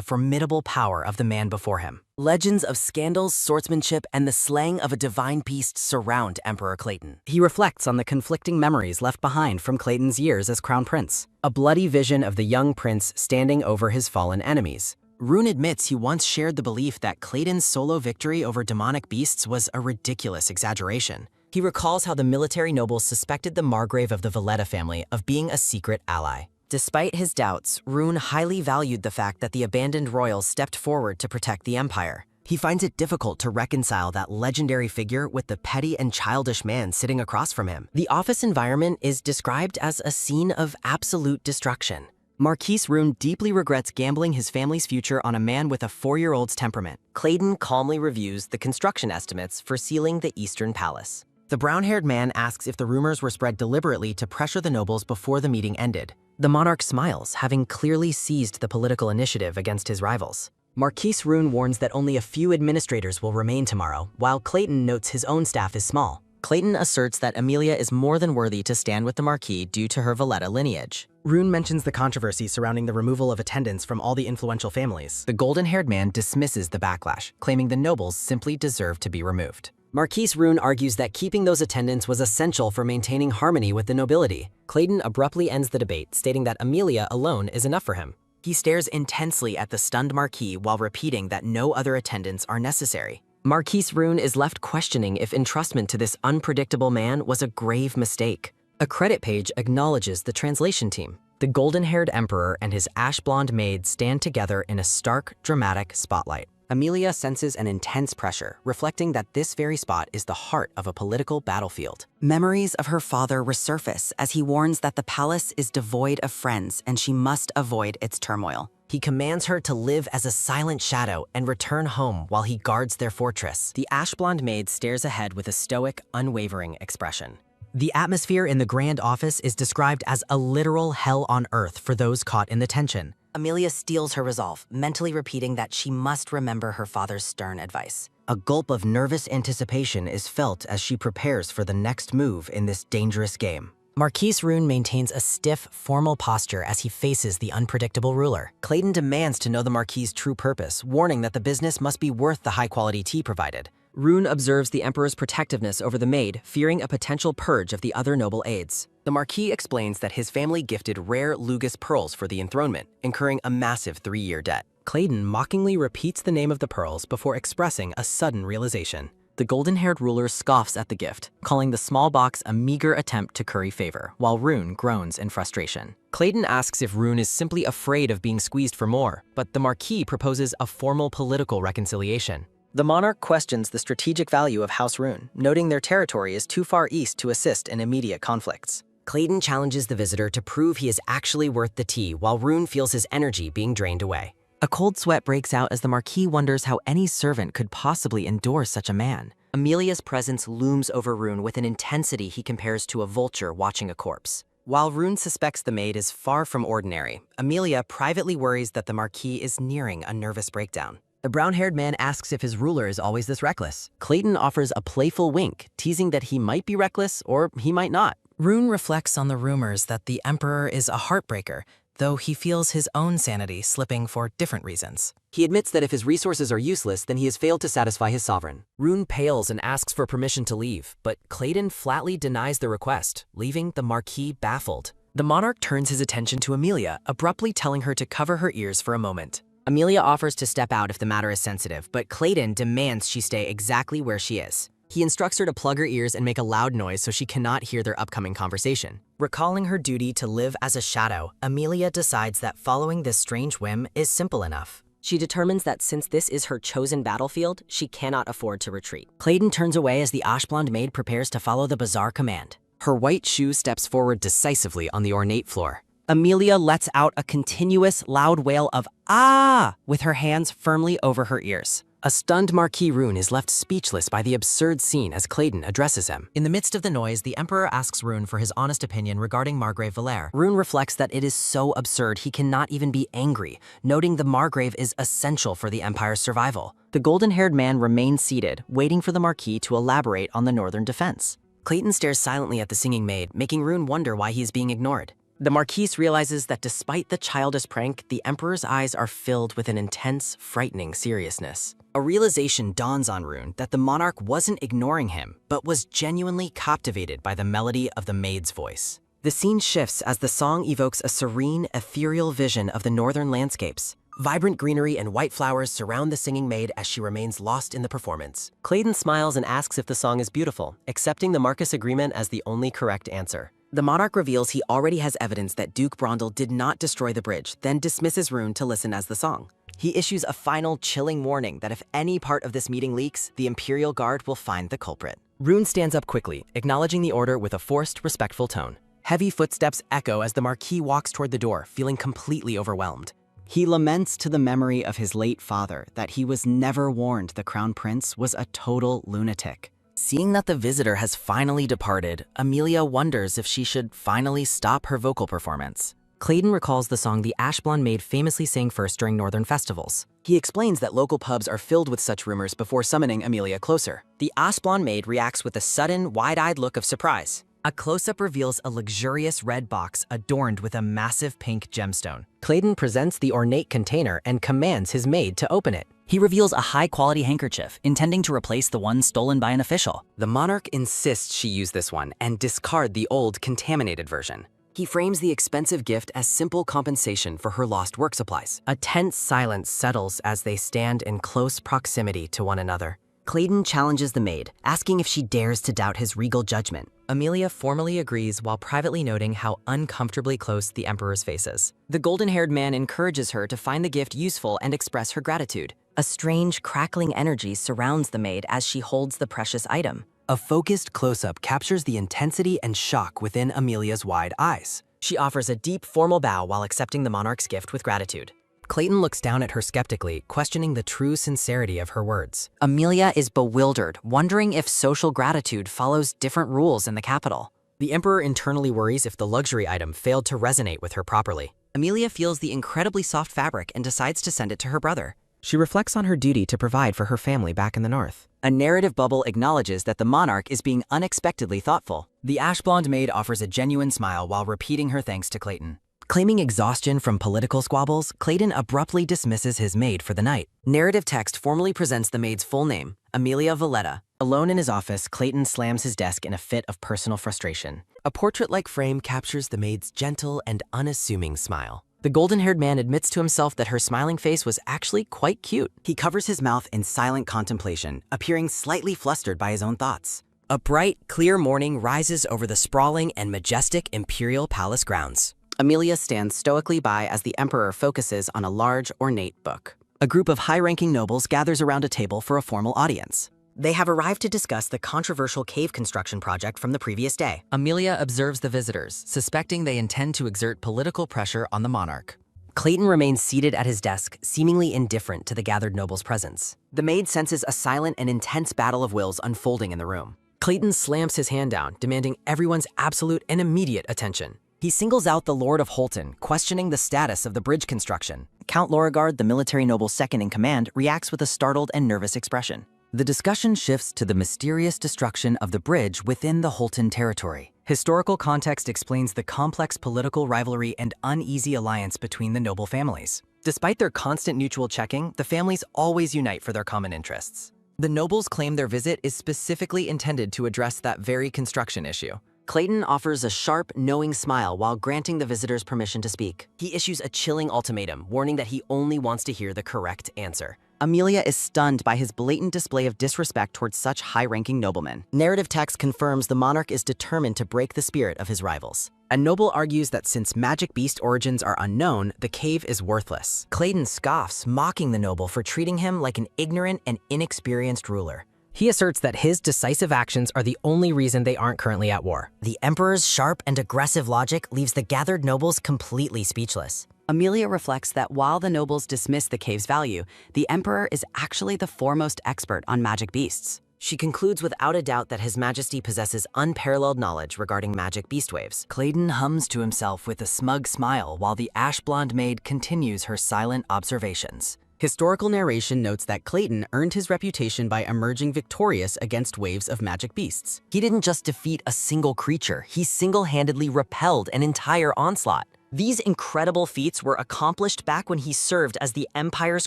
S1: formidable power of the man before him. Legends of scandals, swordsmanship, and the slaying of a divine beast surround Emperor Clayton. He reflects on the conflicting memories left behind from Clayton's years as Crown Prince. A bloody vision of the young prince standing over his fallen enemies. Rune admits he once shared the belief that Clayton's solo victory over demonic beasts was a ridiculous exaggeration. He recalls how the military nobles suspected the Margrave of the Valletta family of being a secret ally.
S3: Despite his doubts, Rune highly valued the fact that the abandoned royals stepped forward to protect the empire. He finds it difficult to reconcile that legendary figure with the petty and childish man sitting across from him. The office environment is described as a scene of absolute destruction. Marquise Rune deeply regrets gambling his family's future on a man with a 4-year-old's temperament. Clayton calmly reviews the construction estimates for sealing the Eastern Palace. The brown-haired man asks if the rumors were spread deliberately to pressure the nobles before the meeting ended. The monarch smiles, having clearly seized the political initiative against his rivals. Marquise Rune warns that only a few administrators will remain tomorrow, while Clayton notes his own staff is small. Clayton asserts that Amelia is more than worthy to stand with the Marquis due to her Valletta lineage. Rune mentions the controversy surrounding the removal of attendants from all the influential families. The golden-haired man dismisses the backlash, claiming the nobles simply deserve to be removed. Marquise Rune argues that keeping those attendants was essential for maintaining harmony with the nobility. Clayton abruptly ends the debate, stating that Amelia alone is enough for him. He stares intensely at the stunned Marquis while repeating that no other attendants are necessary. Marquise Rune is left questioning if entrustment to this unpredictable man was a grave mistake. A credit page acknowledges the translation team. The golden-haired emperor and his ash-blonde maid stand together in a stark, dramatic spotlight. Amelia senses an intense pressure, reflecting that this very spot is the heart of a political battlefield. Memories of her father resurface as he warns that the palace is devoid of friends and she must avoid its turmoil. He commands her to live as a silent shadow and return home while he guards their fortress. The ash-blonde maid stares ahead with a stoic, unwavering expression. The atmosphere in the grand office is described as a literal hell on earth for those caught in the tension. Amelia steels her resolve, mentally repeating that she must remember her father's stern advice. A gulp of nervous anticipation is felt as she prepares for the next move in this dangerous game. Marquise Rune maintains a stiff, formal posture as he faces the unpredictable ruler. Clayton demands to know the Marquis' true purpose, warning that the business must be worth the high-quality tea provided. Rune observes the Emperor's protectiveness over the maid, fearing a potential purge of the other noble aides. The Marquis explains that his family gifted rare Lugus pearls for the enthronement, incurring a massive 3-year debt. Clayton mockingly repeats the name of the pearls before expressing a sudden realization. The golden-haired ruler scoffs at the gift, calling the small box a meager attempt to curry favor, while Rune groans in frustration. Clayton asks if Rune is simply afraid of being squeezed for more, but the Marquis proposes a formal political reconciliation. The monarch questions the strategic value of House Rune, noting their territory is too far east to assist in immediate conflicts. Clayton challenges the visitor to prove he is actually worth the tea, while Rune feels his energy being drained away. A cold sweat breaks out as the Marquis wonders how any servant could possibly endure such a man. Amelia's presence looms over Rune with an intensity he compares to a vulture watching a corpse. While Rune suspects the maid is far from ordinary, Amelia privately worries that the Marquis is nearing a nervous breakdown. The brown-haired man asks if his ruler is always this reckless. Clayton offers a playful wink, teasing that he might be reckless or he might not. Rune reflects on the rumors that the Emperor is a heartbreaker, though he feels his own sanity slipping for different reasons. He admits that if his resources are useless, then he has failed to satisfy his sovereign. Rune pales and asks for permission to leave, but Clayton flatly denies the request, leaving the Marquis baffled. The monarch turns his attention to Amelia, abruptly telling her to cover her ears for a moment. Amelia offers to step out if the matter is sensitive, but Clayton demands she stay exactly where she is. He instructs her to plug her ears and make a loud noise so she cannot hear their upcoming conversation. Recalling her duty to live as a shadow, Amelia decides that following this strange whim is simple enough. She determines that since this is her chosen battlefield, she cannot afford to retreat. Clayton turns away as the ash-blonde maid prepares to follow the bizarre command. Her white shoe steps forward decisively on the ornate floor. Amelia lets out a continuous, loud wail of "Ah!" with her hands firmly over her ears. A stunned Marquis Rune is left speechless by the absurd scene as Clayton addresses him. In the midst of the noise, the Emperor asks Rune for his honest opinion regarding Margrave Valere. Rune reflects that it is so absurd he cannot even be angry, noting the Margrave is essential for the Empire's survival. The golden-haired man remains seated, waiting for the Marquis to elaborate on the northern defense. Clayton stares silently at the singing maid, making Rune wonder why he is being ignored. The Marquis realizes that despite the childish prank, the Emperor's eyes are filled with an intense, frightening seriousness. A realization dawns on Rune that the monarch wasn't ignoring him, but was genuinely captivated by the melody of the maid's voice. The scene shifts as the song evokes a serene, ethereal vision of the northern landscapes. Vibrant greenery and white flowers surround the singing maid as she remains lost in the performance. Clayton smiles and asks if the song is beautiful, accepting the Marcus agreement as the only correct answer.
S2: The monarch reveals he already has evidence that Duke Brondel did not destroy the bridge, then dismisses Rune to listen as the song. He issues a final chilling warning that if any part of this meeting leaks, the Imperial Guard will find the culprit.
S3: Rune stands up quickly, acknowledging the order with a forced, respectful tone. Heavy footsteps echo as the Marquis walks toward the door, feeling completely overwhelmed.
S2: He laments to the memory of his late father that he was never warned the Crown Prince was a total lunatic.
S3: Seeing that the visitor has finally departed, Amelia wonders if she should finally stop her vocal performance. Clayton recalls the song the Ash Blonde Maid famously sang first during northern festivals.
S2: He explains that local pubs are filled with such rumors before summoning Amelia closer.
S3: The Ash Blonde Maid reacts with a sudden, wide-eyed look of surprise. A close-up reveals a luxurious red box adorned with a massive pink gemstone. Clayton presents the ornate container and commands his maid to open it.
S5: He reveals a high-quality handkerchief, intending to replace the one stolen by an official.
S3: The monarch insists she use this one and discard the old, contaminated version.
S2: He frames the expensive gift as simple compensation for her lost work supplies.
S3: A tense silence settles as they stand in close proximity to one another.
S2: Clayton challenges the maid, asking if she dares to doubt his regal judgment.
S3: Amelia formally agrees while privately noting how uncomfortably close the Emperor's face is.
S2: The golden-haired man encourages her to find the gift useful and express her gratitude. A strange, crackling energy surrounds the maid as she holds the precious item.
S3: A focused close-up captures the intensity and shock within Amelia's wide eyes.
S2: She offers a deep, formal bow while accepting the monarch's gift with gratitude.
S3: Clayton looks down at her skeptically, questioning the true sincerity of her words.
S2: Amelia is bewildered, wondering if social gratitude follows different rules in the capital.
S3: The Emperor internally worries if the luxury item failed to resonate with her properly.
S2: Amelia feels the incredibly soft fabric and decides to send it to her brother.
S3: She reflects on her duty to provide for her family back in the north.
S2: A narrative bubble acknowledges that the monarch is being unexpectedly thoughtful.
S3: The Ash Blonde Maid offers a genuine smile while repeating her thanks to Clayton. Claiming exhaustion from political squabbles, Clayton abruptly dismisses his maid for the night.
S2: Narrative text formally presents the maid's full name, Amelia Valletta.
S3: Alone in his office, Clayton slams his desk in a fit of personal frustration. A portrait-like frame captures the maid's gentle and unassuming smile. The golden-haired man admits to himself that her smiling face was actually quite cute.
S2: He covers his mouth in silent contemplation, appearing slightly flustered by his own thoughts.
S3: A bright, clear morning rises over the sprawling and majestic Imperial Palace grounds.
S2: Amelia stands stoically by as the Emperor focuses on a large, ornate book. A group of high-ranking nobles gathers around a table for a formal audience. They have arrived to discuss the controversial cave construction project from the previous day.
S3: Amelia observes the visitors, suspecting they intend to exert political pressure on the monarch.
S2: Clayton remains seated at his desk, seemingly indifferent to the gathered nobles' presence. The maid senses a silent and intense battle of wills unfolding in the room.
S3: Clayton slams his hand down, demanding everyone's absolute and immediate attention.
S2: He singles out the Lord of Holton, questioning the status of the bridge construction. Count Lorigard, the military noble's second in command, reacts with a startled and nervous expression.
S3: The discussion shifts to the mysterious destruction of the bridge within the Holton territory. Historical context explains the complex political rivalry and uneasy alliance between the noble families. Despite their constant mutual checking, the families always unite for their common interests. The nobles claim their visit is specifically intended to address that very construction issue.
S2: Clayton offers a sharp, knowing smile while granting the visitors permission to speak. He issues a chilling ultimatum, warning that he only wants to hear the correct answer. Amelia is stunned by his blatant display of disrespect towards such high-ranking noblemen. Narrative text confirms the monarch is determined to break the spirit of his rivals.
S3: A noble argues that since magic beast origins are unknown, the cave is worthless. Clayton scoffs, mocking the noble for treating him like an ignorant and inexperienced ruler. He asserts that his decisive actions are the only reason they aren't currently at war.
S2: The Emperor's sharp and aggressive logic leaves the gathered nobles completely speechless. Amelia reflects that while the nobles dismiss the cave's value, the Emperor is actually the foremost expert on magic beasts. She concludes without a doubt that His Majesty possesses unparalleled knowledge regarding magic beast waves.
S3: Clayton hums to himself with a smug smile while the Ash Blonde Maid continues her silent observations. Historical narration notes that Clayton earned his reputation by emerging victorious against waves of magic beasts.
S2: He didn't just defeat a single creature, he single-handedly repelled an entire onslaught. These incredible feats were accomplished back when he served as the Empire's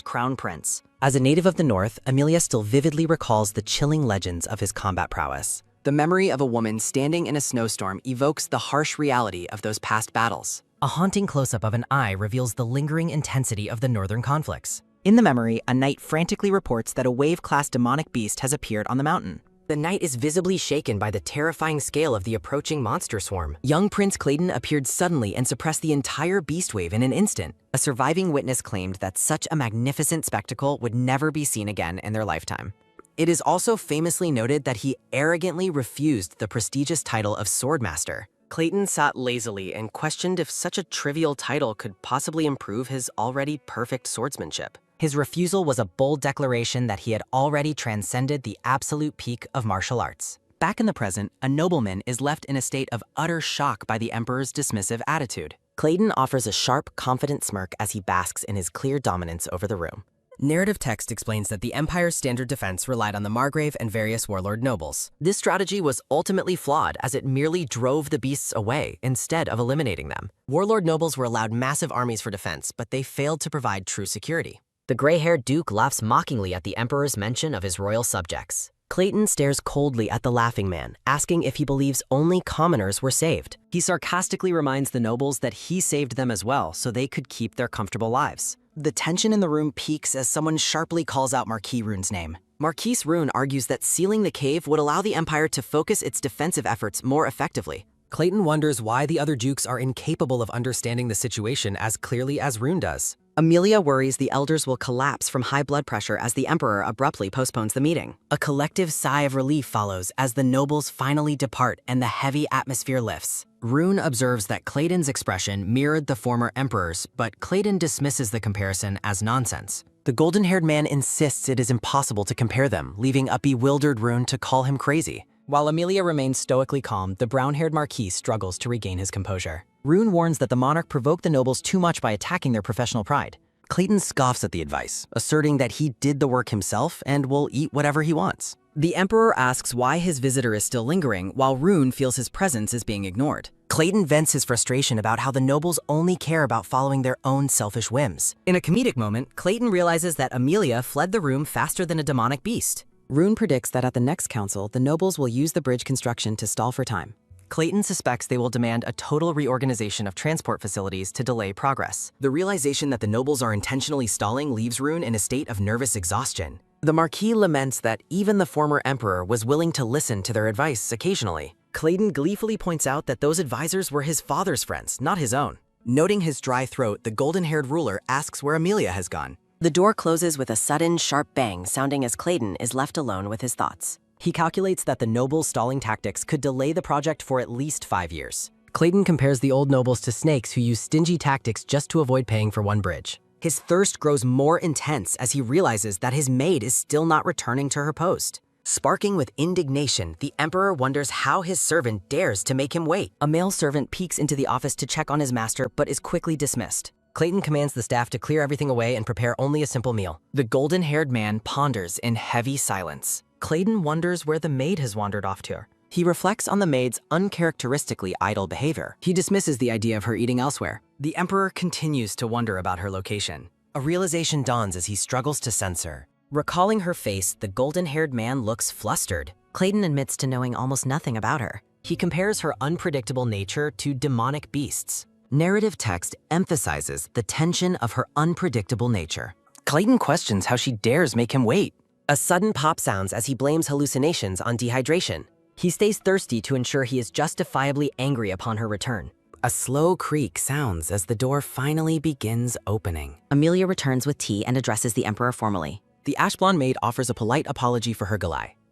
S2: crown prince.
S3: As a native of the North, Amelia still vividly recalls the chilling legends of his combat prowess. The memory of a woman standing in a snowstorm evokes the harsh reality of those past battles. A haunting close-up of an eye reveals the lingering intensity of the northern conflicts.
S2: In the memory, a knight frantically reports that a wave-class demonic beast has appeared on the mountain.
S3: The night is visibly shaken by the terrifying scale of the approaching monster swarm. Young Prince Clayton appeared suddenly and suppressed the entire beast wave in an instant. A surviving witness claimed that such a magnificent spectacle would never be seen again in their lifetime. It is also famously noted that he arrogantly refused the prestigious title of Swordmaster. Clayton sat lazily and questioned if such a trivial title could possibly improve his already perfect swordsmanship. His refusal was a bold declaration that he had already transcended the absolute peak of martial arts. Back in the present, a nobleman is left in a state of utter shock by the emperor's dismissive attitude. Clayton offers a sharp, confident smirk as he basks in his clear dominance over the room. Narrative text explains that the empire's standard defense relied on the Margrave and various warlord nobles. This strategy was ultimately flawed as it merely drove the beasts away instead of eliminating them. Warlord nobles were allowed massive armies for defense, but they failed to provide true security. The gray-haired duke laughs mockingly at the emperor's mention of his royal subjects. Clayton stares coldly at the laughing man, asking if he believes only commoners were saved. He sarcastically reminds the nobles that he saved them as well so they could keep their comfortable lives. The tension in the room peaks as someone sharply calls out Marquis Rune's name. Marquis Rune argues that sealing the cave would allow the empire to focus its defensive efforts more effectively. Clayton wonders why the other dukes are incapable of understanding the situation as clearly as Rune does. Amelia worries the elders will collapse from high blood pressure as the emperor abruptly postpones the meeting. A collective sigh of relief follows as the nobles finally depart and the heavy atmosphere lifts. Rune observes that Clayton's expression mirrored the former emperor's, but Clayton dismisses the comparison as nonsense. The golden-haired man insists it is impossible to compare them, leaving a bewildered Rune to call him crazy. While Amelia remains stoically calm, the brown-haired marquis struggles to regain his composure. Rune warns that the monarch provoked the nobles too much by attacking their professional pride. Clayton scoffs at the advice, asserting that he did the work himself and will eat whatever he wants. The emperor asks why his visitor is still lingering, while Rune feels his presence is being ignored. Clayton vents his frustration about how the nobles only care about following their own selfish whims. In a comedic moment, Clayton realizes that Amelia fled the room faster than a demonic beast. Rune predicts that at the next council, the nobles will use the bridge construction to stall for time. Clayton suspects they will demand a total reorganization of transport facilities to delay progress. The realization that the nobles are intentionally stalling leaves Rune in a state of nervous exhaustion. The Marquis laments that even the former emperor was willing to listen to their advice occasionally. Clayton gleefully points out that those advisors were his father's friends, not his own. Noting his dry throat, the golden-haired ruler asks where Amelia has gone. The door closes with a sudden, sharp bang, sounding as Clayton is left alone with his thoughts. He calculates that the nobles' stalling tactics could delay the project for at least 5 years. Clayton compares the old nobles to snakes who use stingy tactics just to avoid paying for one bridge. His thirst grows more intense as he realizes that his maid is still not returning to her post. Sparking with indignation, the emperor wonders how his servant dares to make him wait. A male servant peeks into the office to check on his master but is quickly dismissed. Clayton commands the staff to clear everything away and prepare only a simple meal. The golden-haired man ponders in heavy silence. Clayton wonders where the maid has wandered off to. He reflects on the maid's uncharacteristically idle behavior. He dismisses the idea of her eating elsewhere. The emperor continues to wonder about her location. A realization dawns as he struggles to censor. Recalling her face, the golden-haired man looks flustered. Clayton admits to knowing almost nothing about her. He compares her unpredictable nature to demonic beasts. Narrative text emphasizes the tension of her unpredictable nature. Clayton questions how she dares make him wait. A sudden pop sounds as he blames hallucinations on dehydration. He stays thirsty to ensure he is justifiably angry upon her return. A slow creak sounds as the door finally begins opening.
S2: Amelia returns with tea and addresses the emperor formally.
S3: The ash blonde maid offers a polite apology for her galai.